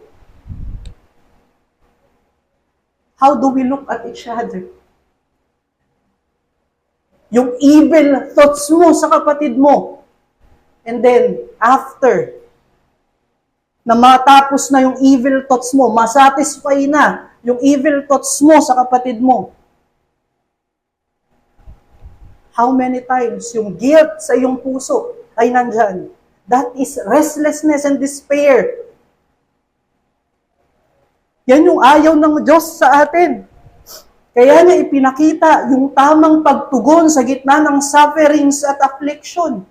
How do we look at each other? Yung evil thoughts mo sa kapatid mo. And then, after na matapos na yung evil thoughts mo, masatisfy na yung evil thoughts mo sa kapatid mo. How many times yung guilt sa iyong puso ay nandyan? That is restlessness and despair. Yan yung ayaw ng Diyos sa atin. Kaya niya ipinakita yung tamang pagtugon sa gitna ng sufferings at affliction.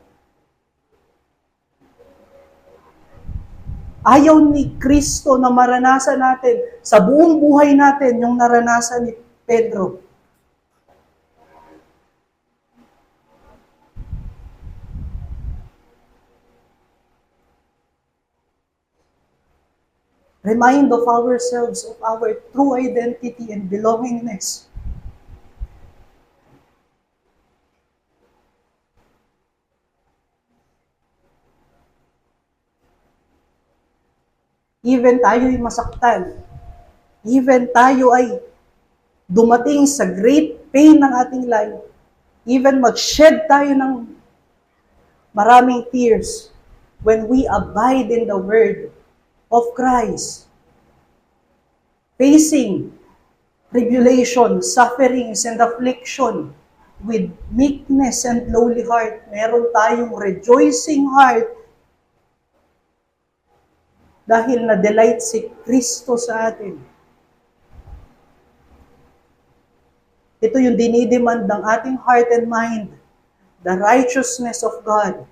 Ayaw ni Kristo na maranasan natin sa buong buhay natin yung naranasan ni Pedro. Remind of ourselves of our true identity and belongingness. Even tayo ay masaktan. Even tayo ay dumating sa great pain ng ating life. Even mag-shed tayo ng maraming tears when we abide in the Word of Christ. Facing tribulation, sufferings, and affliction with meekness and lowly heart. Meron tayong rejoicing heart dahil na-delight si Kristo sa atin. Ito yung dinidemand ng ating heart and mind, the righteousness of God.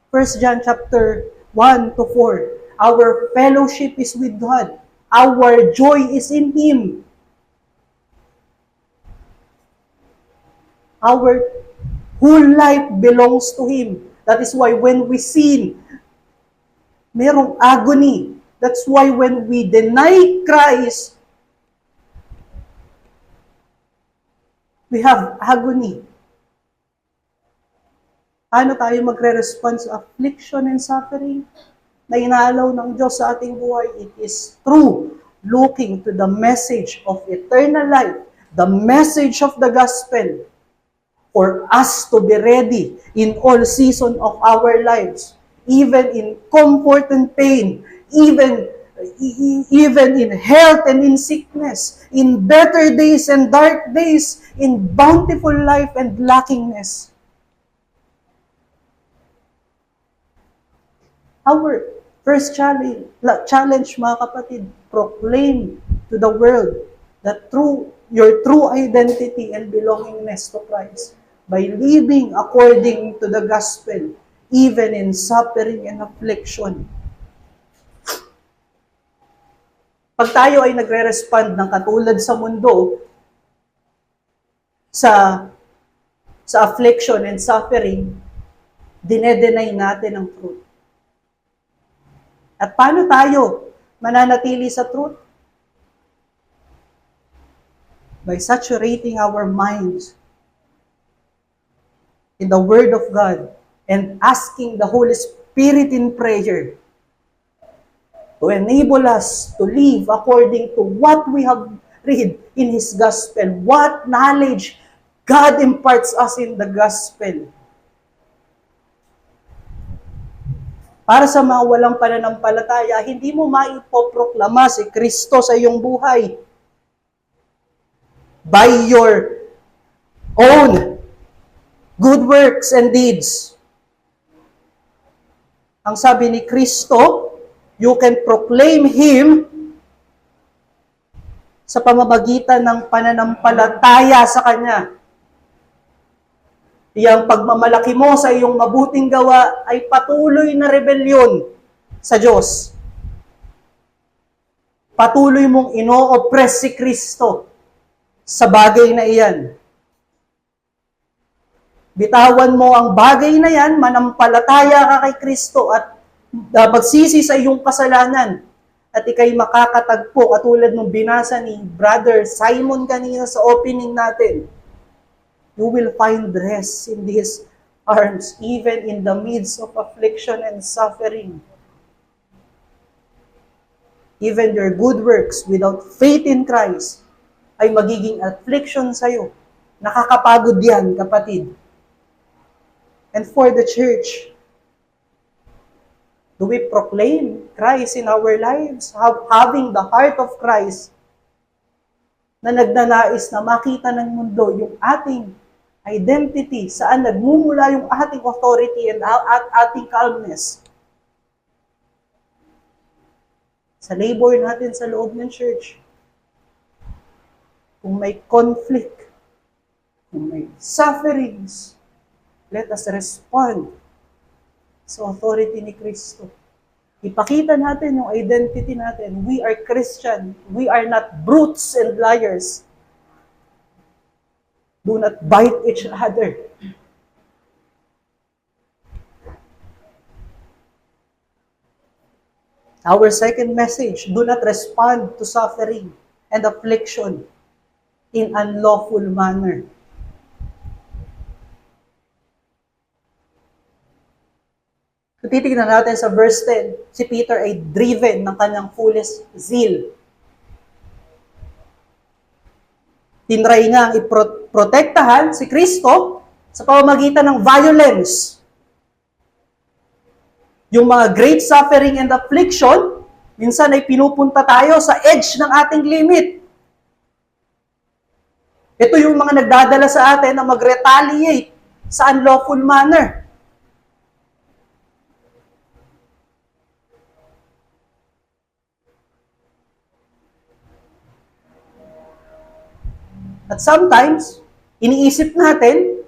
1 John chapter 1 to 4, our fellowship is with God. Our joy is in Him. Our whole life belongs to Him. That is why when we sin, merong agony. That's why when we deny Christ, we have agony. Paano tayo magre-respond sa affliction and suffering na inaalaw ng Diyos sa ating buhay? It is through looking to the message of eternal life, the message of the gospel, for us to be ready in all season of our lives. Even in comfort and pain, even in health and in sickness, in better days and dark days, in bountiful life and lackingness. Our first challenge, mga kapatid, proclaim to the world that your true identity and belongingness to Christ by living according to the gospel, even in suffering and affliction. Pag tayo ay nagre-respond ng katulad sa mundo, sa affliction and suffering, dinedenay natin ang truth. At paano tayo mananatili sa truth? By saturating our minds in the Word of God, and asking the Holy Spirit in prayer to enable us to live according to what we have read in His gospel, what knowledge God imparts us in the gospel. Para sa mga walang pananampalataya, hindi mo maipoproklama si Kristo sa iyong buhay by your own good works and deeds. Ang sabi ni Kristo, you can proclaim Him sa pamamagitan ng pananampalataya sa Kanya. Iyang pagmamalaki mo sa iyong mabuting gawa ay patuloy na rebelyon sa Diyos. Patuloy mong ino-oppress si Kristo sa bagay na iyan. Bitawan mo ang bagay na yan, manampalataya ka kay Kristo at magsisi sa iyong kasalanan at ikay makakatagpo katulad ng binasa ni Brother Simon kanina sa opening natin. You will find rest in His arms even in the midst of affliction and suffering. even your good works without faith in Christ, ay magiging affliction sa'yo. Nakakapagod yan, kapatid. And for the church, do we proclaim Christ in our lives? Having the heart of Christ na nagnanais na makita ng mundo yung ating identity, saan nagmumula yung ating authority and ating calmness. Sa labor natin sa loob ng church, kung may conflict, kung may sufferings, let us respond sa authority ni Kristo. Ipakita natin yung identity natin. We are Christian. We are not brutes and liars. Do not bite each other. Our second message, do not respond to suffering and affliction in unlawful manner. Kung titignan natin sa verse 10, si Peter ay driven ng kanyang foolish zeal. Tinry nga iprotektahan si Kristo sa pamamagitan ng violence. Yung mga great suffering and affliction, minsan ay pinupunta tayo sa edge ng ating limit. Ito yung mga nagdadala sa atin na mag-retaliate sa unlawful manner. At sometimes, iniisip natin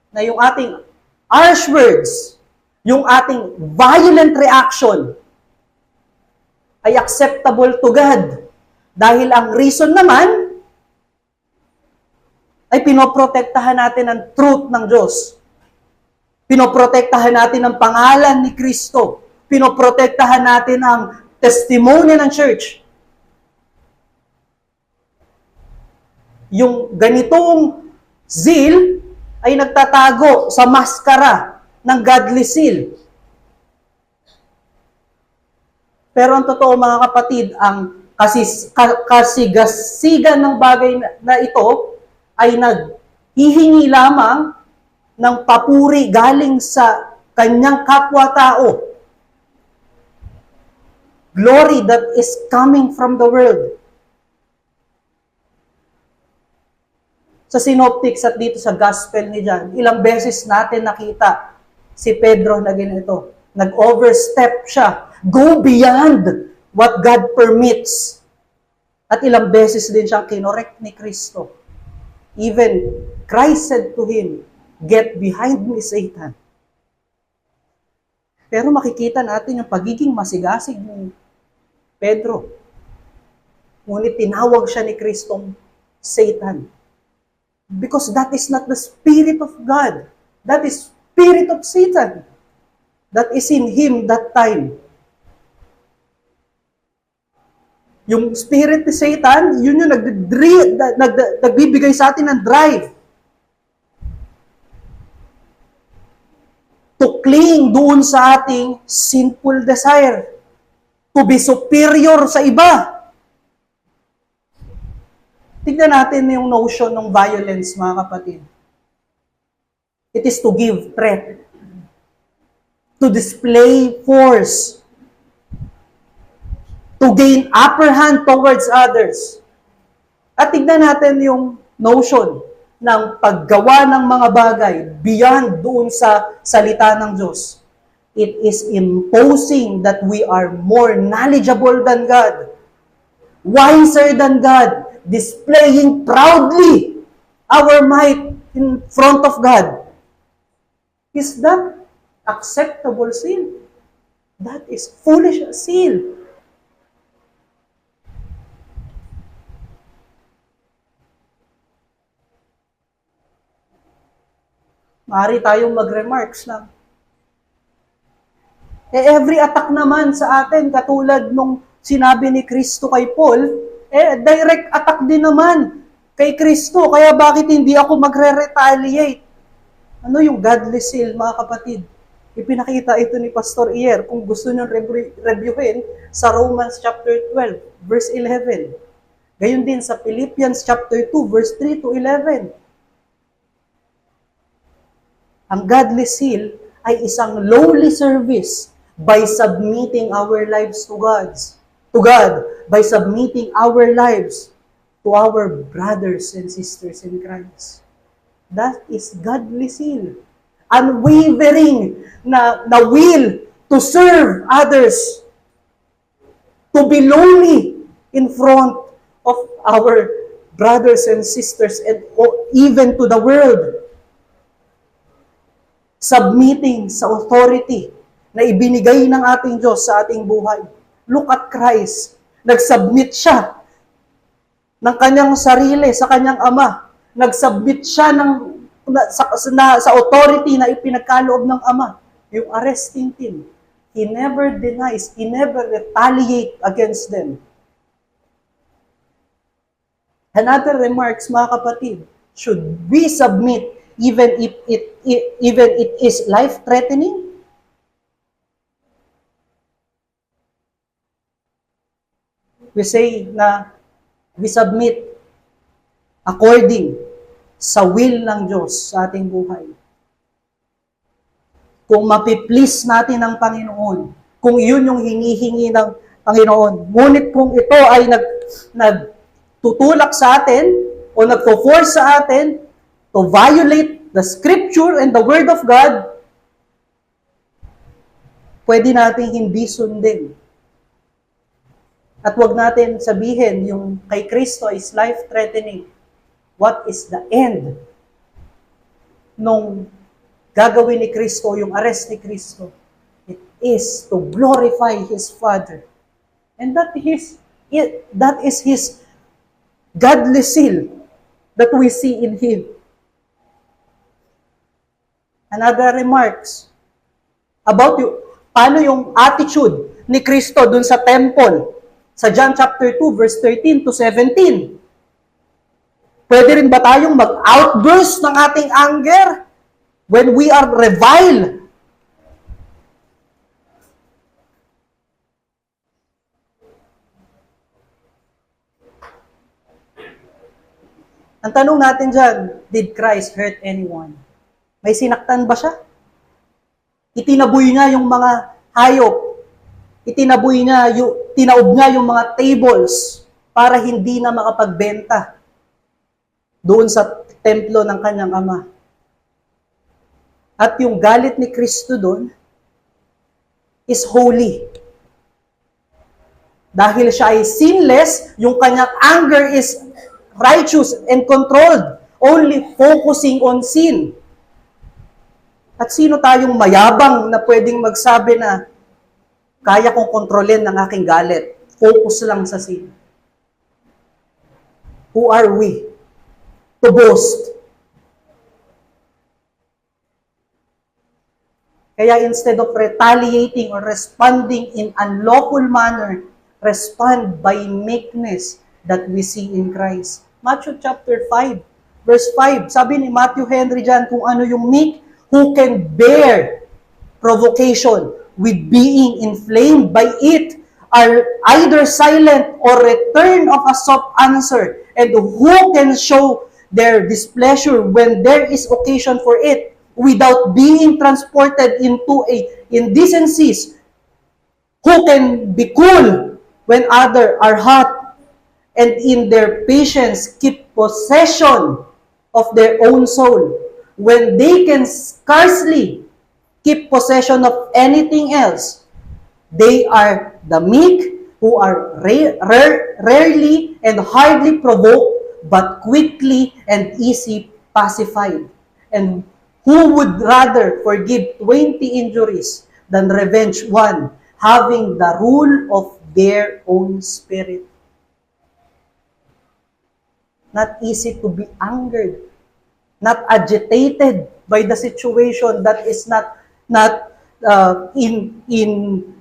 na yung ating harsh words, yung ating violent reaction ay acceptable to God. Dahil ang reason naman ay pinoprotektahan natin ang truth ng Diyos. Pinoprotektahan natin ang pangalan ni Kristo. Pinoprotektahan natin ang testimony ng church. Yung ganitong zeal ay nagtatago sa maskara ng godly zeal. Pero ang totoo mga kapatid, ang kasigasigan ng bagay na ito ay naghihingi lamang ng papuri galing sa kanyang kapwa-tao. Glory that is coming from the world. Sa synoptics at dito sa gospel ni John, ilang beses natin nakita si Pedro na ganito. Nag-overstep siya. Go beyond what God permits. At ilang beses din siyang kinorek ni Kristo. Even Christ said to him, "Get behind me, Satan." Pero makikita natin yung pagiging masigasig ni Pedro. Ngunit tinawag siya ni Kristong Satan. Because that is not the Spirit of God. That is spirit of Satan. That is in him that time. Yung spirit ni Satan, yun yung nagbibigay sa atin ng drive. To cling doon sa ating sinful desire. To be superior sa iba. Tignan natin yung notion ng violence, mga kapatid. It is to give threat. To display force. To gain upper hand towards others. At tignan natin yung notion ng paggawa ng mga bagay beyond doon sa salita ng Diyos. It is imposing that we are more knowledgeable than God. Wiser than God. Displaying proudly our might in front of God. Is that acceptable sin? That is foolish sin. Maaari tayong mag-remarks lang. Every attack naman sa atin, katulad nung sinabi ni Kristo kay Paul, direct attack din naman kay Kristo. Kaya bakit hindi ako magre-retaliate? Ano yung godly zeal, mga kapatid? Ipinakita ito ni Pastor Iyer kung gusto nyo reviewin sa Romans chapter 12, verse 11. Gayon din sa Philippians chapter 2, verse 3 to 11. Ang godly seal ay isang lowly service by submitting our lives to God, by submitting our lives to our brothers and sisters in Christ. That is godly seal. Unwavering na will to serve others, to be lowly in front of our brothers and sisters and even to the world. Submitting sa authority na ibinigay ng ating Diyos sa ating buhay. Look at Christ. Nag-submit siya ng kanyang sarili sa kanyang Ama. Nag-submit siya sa authority na ipinagkaloob ng Ama. Yung arresting team. He never denies, he never retaliates against them. Another remarks, mga kapatid, should we submit even if it is life-threatening? We say na we submit according sa will ng Diyos sa ating buhay. Kung mapiplease natin ang Panginoon, kung iyon yung hinihingi ng Panginoon, ngunit kung ito ay nagtutulak sa atin o nagpo-force sa atin to violate the Scripture and the Word of God, pwede natin hindi sundin. At wag natin sabihin yung kay Kristo is life-threatening. What is the end nung gagawin ni Kristo, yung arrest ni Kristo? It is to glorify His Father. And that is His godly seal that we see in Him. Another remarks about paano yung attitude ni Kristo dun sa temple sa John chapter 2 verse 13 to 17. Pwede rin ba tayong mag-outburst ng ating anger when we are reviled? Ang tanong natin dyan, did Christ hurt anyone? May sinaktan ba siya? Itinaboy niya yung mga hayop. Tinaob niya yung mga tables para hindi na makapagbenta doon sa templo ng kanyang Ama. At yung galit ni Kristo doon is holy. Dahil siya ay sinless, yung kanyang anger is righteous and controlled, only focusing on sin. At sino tayong mayabang na pwedeng magsabi na kaya kong kontrolin ng aking galit, focus lang sa sin? Who are we to boast? Kaya instead of retaliating or responding in unlawful manner, respond by meekness that we see in Christ. Matthew chapter 5, verse 5. Sabi ni Matthew Henry dyan kung ano yung meek, who can bear provocation with being inflamed by it, are either silent or return of a soft answer, and who can show their displeasure when there is occasion for it, without being transported into indecencies, who can be cool when others are hot, and in their patience keep possession of their own soul, when they can scarcely keep possession of anything else. They are the meek, who are rarely and hardly provoked, but quickly and easy pacified, and who would rather forgive 20 injuries than revenge one, having the rule of their own spirit. Not easy to be angered, not agitated by the situation that is not in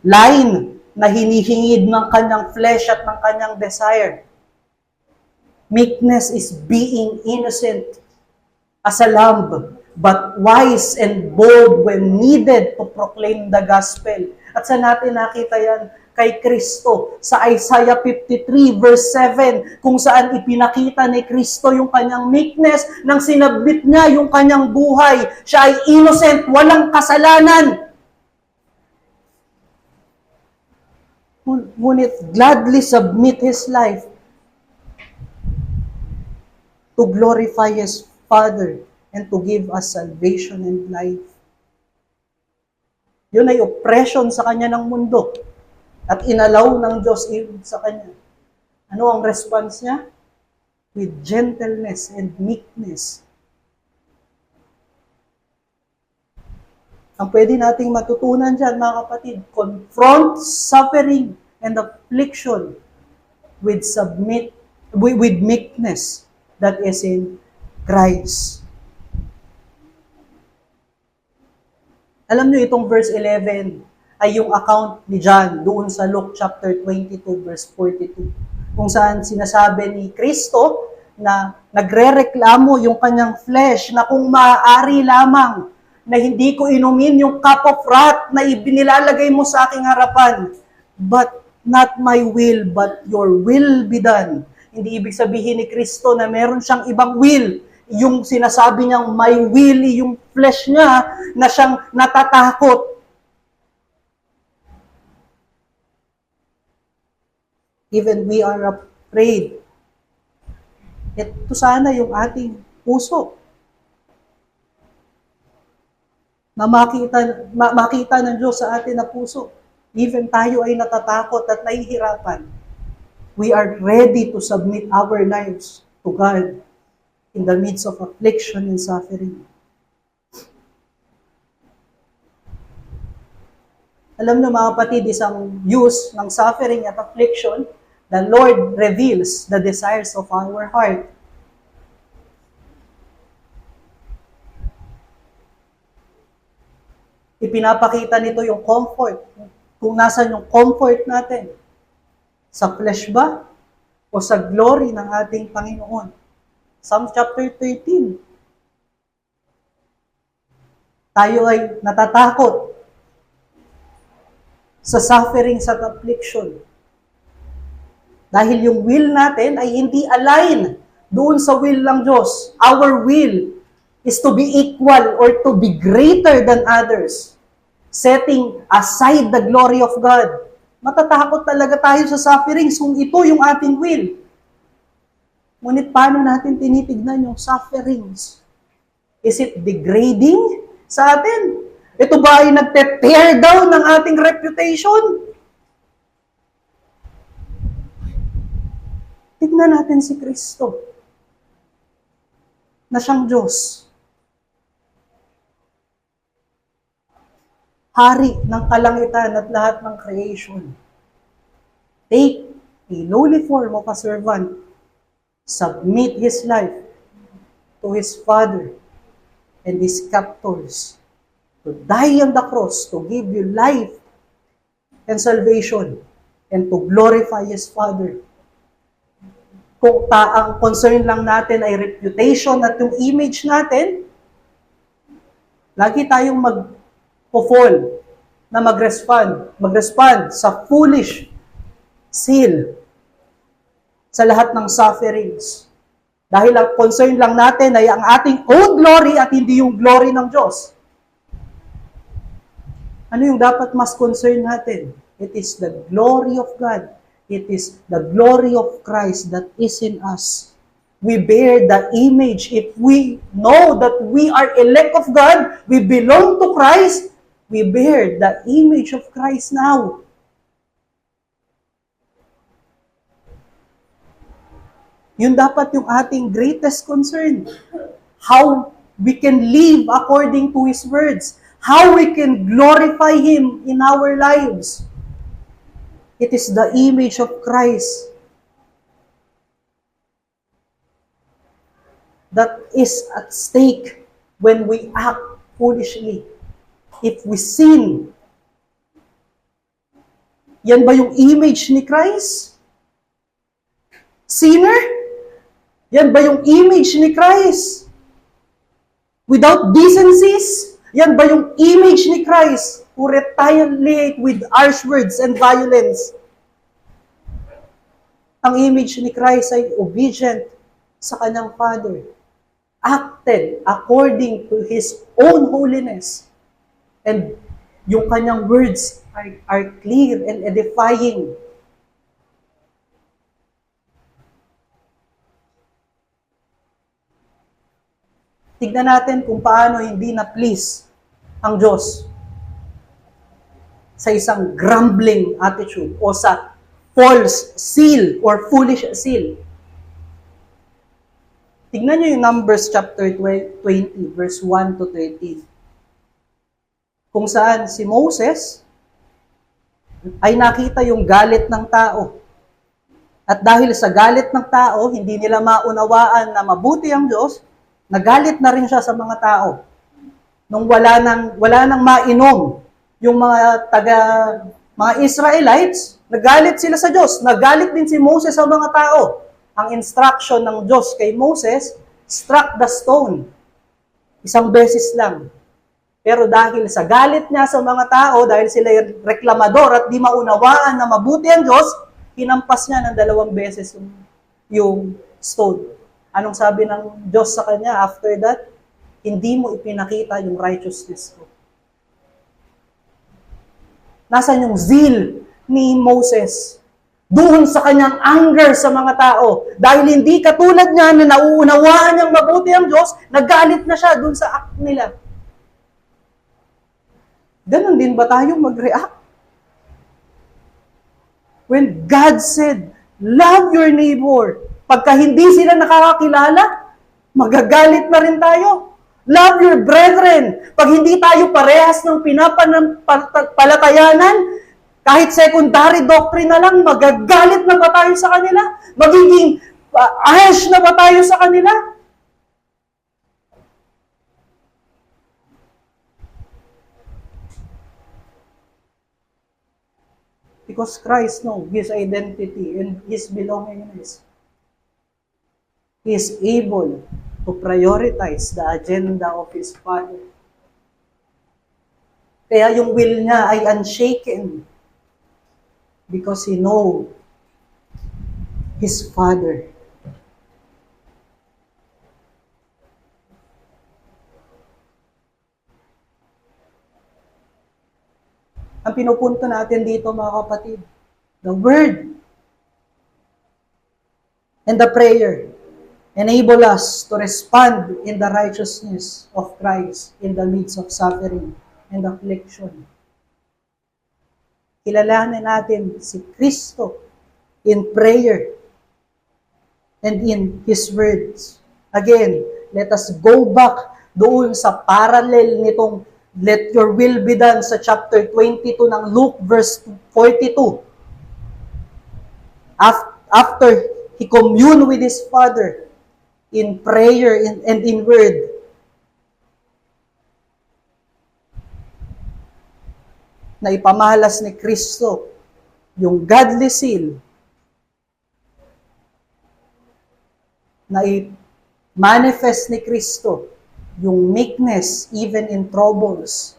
line na hinihingid ng kanyang flesh at ng kanyang desire. Meekness is being innocent as a lamb but wise and bold when needed to proclaim the gospel. At sa natin nakita yan kay Kristo sa Isaiah 53 verse 7, kung saan ipinakita ni Kristo yung kanyang meekness nang sinabit niya yung kanyang buhay. Siya ay innocent, walang kasalanan. Ngunit gladly submit his life to glorify his Father and to give us salvation and life. Yun ay oppression sa kanya ng mundo at inalaw ng Diyos sa kanya. Ano ang response niya? With gentleness and meekness. Ang pwede nating matutunan dyan, mga kapatid, confront suffering and affliction with meekness that is in Christ. Alam niyo itong verse 11 ay yung account ni John doon sa Luke chapter 22 verse 42, kung saan sinasabi ni Kristo na nagrereklamo yung kanyang flesh na kung maaari lamang na hindi ko inumin yung cup of wrath na ibinilalagay mo sa aking harapan. But not my will, but your will be done. Hindi ibig sabihin ni Kristo na meron siyang ibang will. Yung sinasabi niyang my will, yung flesh niya na siyang natatakot. Even we are afraid. Ito sana yung ating puso. Na makita ng Diyos sa atin na puso. Even tayo ay natatakot at nahihirapan. We are ready to submit our lives to God in the midst of affliction and suffering. Alam niyo mga kapatid, isang use ng suffering at affliction, the Lord reveals the desires of our heart. Ipinapakita nito yung comfort. Kung nasan yung comfort natin. Sa flesh ba? O sa glory ng ating Panginoon? Psalm chapter 13. Tayo ay natatakot sa suffering, sa affliction. Dahil yung will natin ay hindi align doon sa will ng Diyos. Our will is to be equal or to be greater than others, setting aside the glory of God. Matatakot talaga tayo sa sufferings kung ito yung ating will. Ngunit paano natin tinitignan yung sufferings? Is it degrading sa atin? Ito ba ay nagte-tear down ng ating reputation? Tignan natin si Kristo na siyang Diyos. Hari ng kalangitan at lahat ng creation. Take a lowly form of a servant, submit his life to his Father and his captors, to die on the cross, to give you life and salvation, and to glorify his Father. Kung ang concern lang natin ay reputation at yung image natin, lagi tayong mag-fall na mag-respond sa foolish zeal sa lahat ng sufferings. Dahil ang concern lang natin ay ang ating own glory at hindi yung glory ng Diyos. Ano yung dapat mas concern natin? It is the glory of God. It is the glory of Christ that is in us. We bear the image. If we know that we are elect of God, we belong to Christ, we bear the image of Christ now. Yun dapat yung ating greatest concern. How we can live according to His words. How we can glorify Him in our lives. It is the image of Christ that is at stake when we act foolishly. If we sin, yan ba yung image ni Christ? Sinner? Yan ba yung image ni Christ? without decencies. Yan ba yung image ni Christ who retaliate with harsh words and violence? Ang image ni Christ ay obedient sa kanyang Father, acted according to His own holiness. And yung kanyang words are clear and edifying. Tignan natin kung paano hindi na-please ang Diyos sa isang grumbling attitude o sa false seal or foolish seal. Tignan nyo yung Numbers chapter 20, verse 1 to 13. Kung saan si Moses ay nakita yung galit ng tao. At dahil sa galit ng tao, hindi nila maunawaan na mabuti ang Diyos, nagalit na rin siya sa mga tao. Nung wala nang mainom yung mga Israelites, nagalit sila sa Diyos. Nagalit din si Moses sa mga tao. Ang instruction ng Diyos kay Moses, struck the stone. Isang beses lang. Pero dahil sa galit niya sa mga tao, dahil sila reklamador at di maunawaan na mabuti ang Diyos, hinampas niya ng 2 beses yung stone. Anong sabi ng Diyos sa kanya after that? Hindi mo ipinakita yung righteousness ko. Nasaan yung zeal ni Moses? Doon sa kanyang anger sa mga tao. Dahil hindi katulad niya na nauunawaan niyang mabuti ang Diyos, nagalit na siya doon sa act nila. Ganon din ba tayo mag-react? When God said, love your neighbor, pagka hindi sila nakakakilala, magagalit na rin tayo. Love your brethren. Pag hindi tayo parehas ng pinapalatayanan, kahit secondary doctrine na lang, magagalit na ba tayo sa kanila? Magiging harsh na ba tayo sa kanila? Because Christ knows His identity and His belongingness. He is able to prioritize the agenda of His Father. Kaya yung will niya ay unshaken because He knows His Father. Ang pinupunto natin dito, mga kapatid, the Word and the prayer enable us to respond in the righteousness of Christ in the midst of suffering and affliction. Kilalanin natin si Kristo in prayer and in His words. Again, let us go back doon sa parallel nitong let your will be done sa chapter 22 ng Luke verse 42. After He communed with His Father, in prayer and in word. Na ipamahalas ni Kristo yung godly seal na i-manifest ni Kristo yung meekness even in troubles,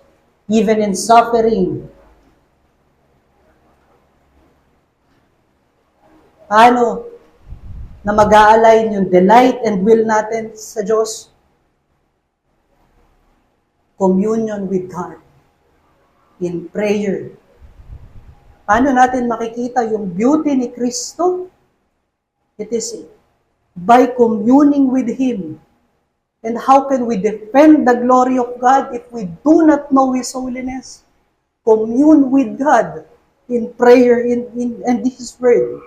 even in suffering. Paano na mag-a-align yung delight and will natin sa Diyos? Communion with God in prayer. Paano natin makikita yung beauty ni Kristo? It is by communing with Him. And how can we defend the glory of God if we do not know His holiness? Commune with God in prayer and His word.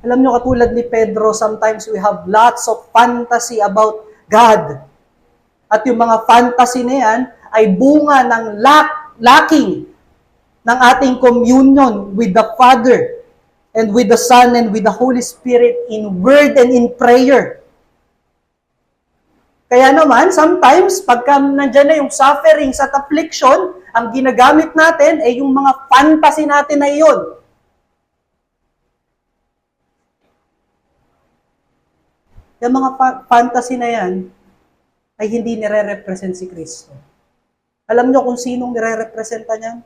Alam nyo, katulad ni Pedro, sometimes we have lots of fantasy about God. At yung mga fantasy na yan ay bunga ng lacking ng ating communion with the Father and with the Son and with the Holy Spirit in word and in prayer. Kaya naman, sometimes, pagka nandyan na yung sufferings at affliction, ang ginagamit natin ay yung mga fantasy natin na iyon. Yung mga fantasy na yan, ay hindi nire-represent si Kristo. Alam nyo kung sinong nire-representa niyan?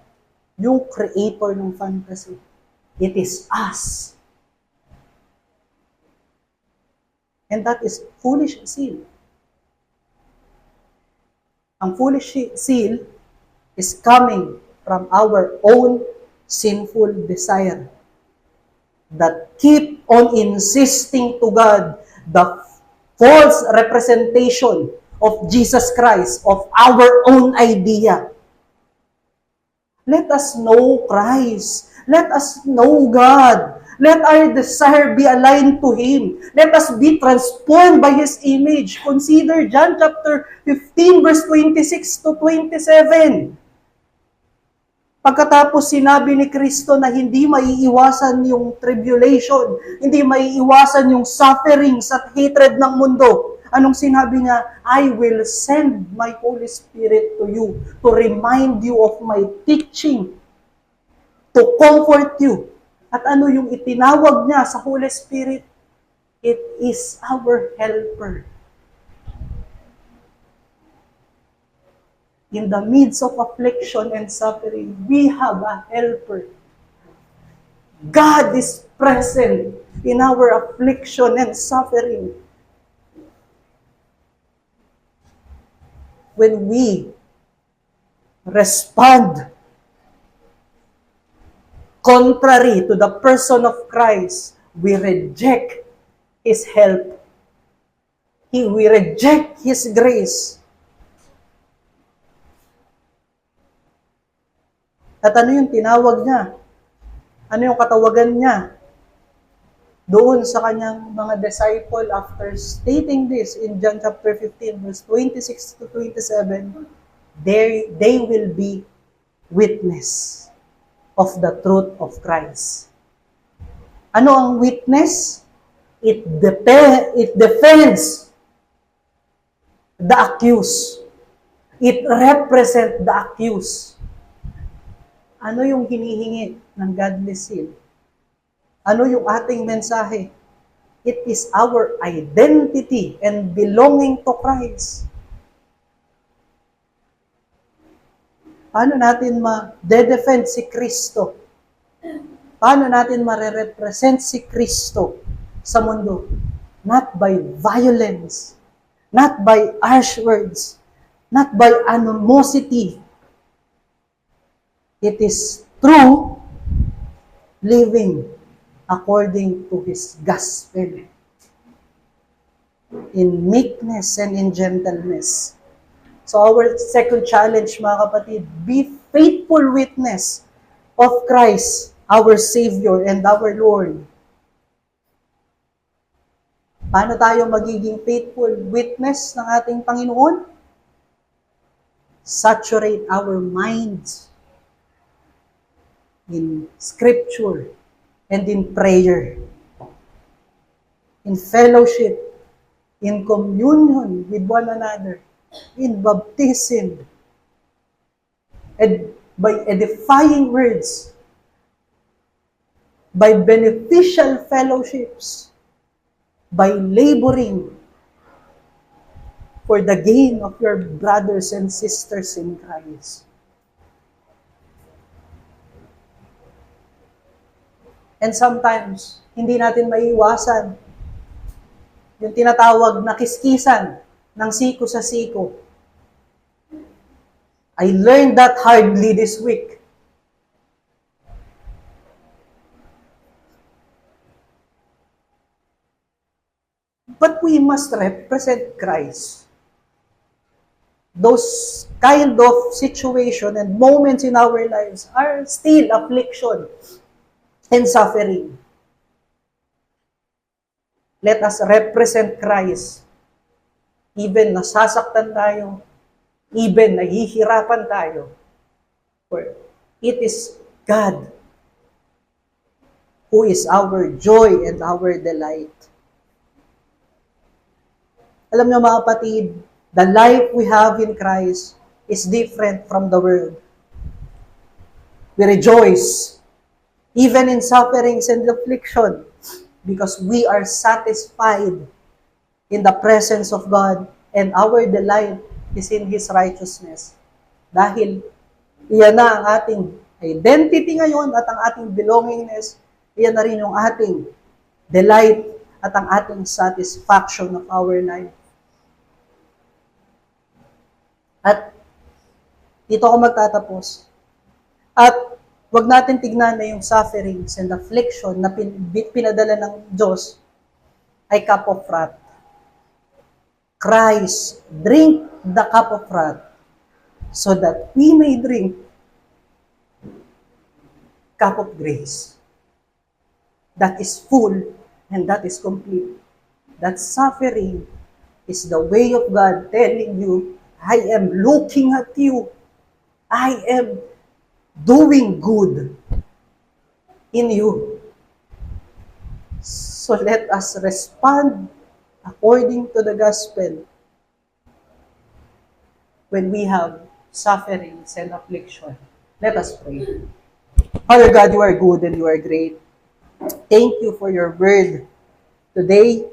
Yung creator ng fantasy. It is us. And that is foolish zeal. Ang foolish zeal is coming from our own sinful desire that keep on insisting to God the false representation of Jesus Christ, of our own idea. Let us know Christ. Let us know God. Let our desire be aligned to Him. Let us be transformed by His image. Consider John chapter 15, verse 26 to 27. Pagkatapos sinabi ni Kristo na hindi maiiwasan yung tribulation, hindi maiiwasan yung sufferings at hatred ng mundo. Anong sinabi niya? I will send my Holy Spirit to you to remind you of my teaching, to comfort you. At ano yung itinawag niya sa Holy Spirit? It is our helper. In the midst of affliction and suffering, we have a helper. God is present in our affliction and suffering. When we respond contrary to the person of Christ, we reject His help. We reject His grace. At ano yung tinawag niya? Ano yung katawagan niya? Doon sa kanyang mga disciple, after stating this in John chapter 15, verse 26 to 27, they will be witness of the truth of Christ. Ano ang witness? It defends the accused. It represents the accused. Ano yung hinihingi ng godly zeal? Ano yung ating mensahe? It is our identity and belonging to Christ. Paano natin ma-defend si Kristo? Paano natin ma-represent si Kristo sa mundo? Not by violence, not by harsh words, not by animosity. It is through living according to His gospel in meekness and in gentleness. So our second challenge, mga kapatid, be faithful witness of Christ, our Savior and our Lord. Paano tayo magiging faithful witness ng ating Panginoon? Saturate our minds in Scripture and in prayer, in fellowship, in communion with one another, in baptism, and by edifying words, by beneficial fellowships, by laboring for the gain of your brothers and sisters in Christ. And sometimes, hindi natin maiiwasan yung tinatawag na kiskisan ng siko sa siko. I learned that hardly this week. But we must represent Christ. Those kind of situation and moments in our lives are still affliction and suffering. Let us represent Christ. Even nasasaktan tayo, even nahihirapan tayo. For it is God who is our joy and our delight. Alam niyo mga kapatid, the life we have in Christ is different from the world. We rejoice even in sufferings and affliction, because we are satisfied in the presence of God, and our delight is in His righteousness. Dahil iyan na ang ating identity ngayon at ang ating belongingness, iyan na rin yung ating delight at ang ating satisfaction of our life. At dito ako magtatapos. At wag natin tignan na yung sufferings and affliction na pinadala ng Diyos ay cup of wrath. Christ, drink the cup of wrath so that we may drink cup of grace. That is full and that is complete. That suffering is the way of God telling you, I am looking at you. I am doing good in you. So let us respond according to the gospel when we have sufferings and affliction. Let us pray. Father God, you are good and you are great. Thank you for your word today.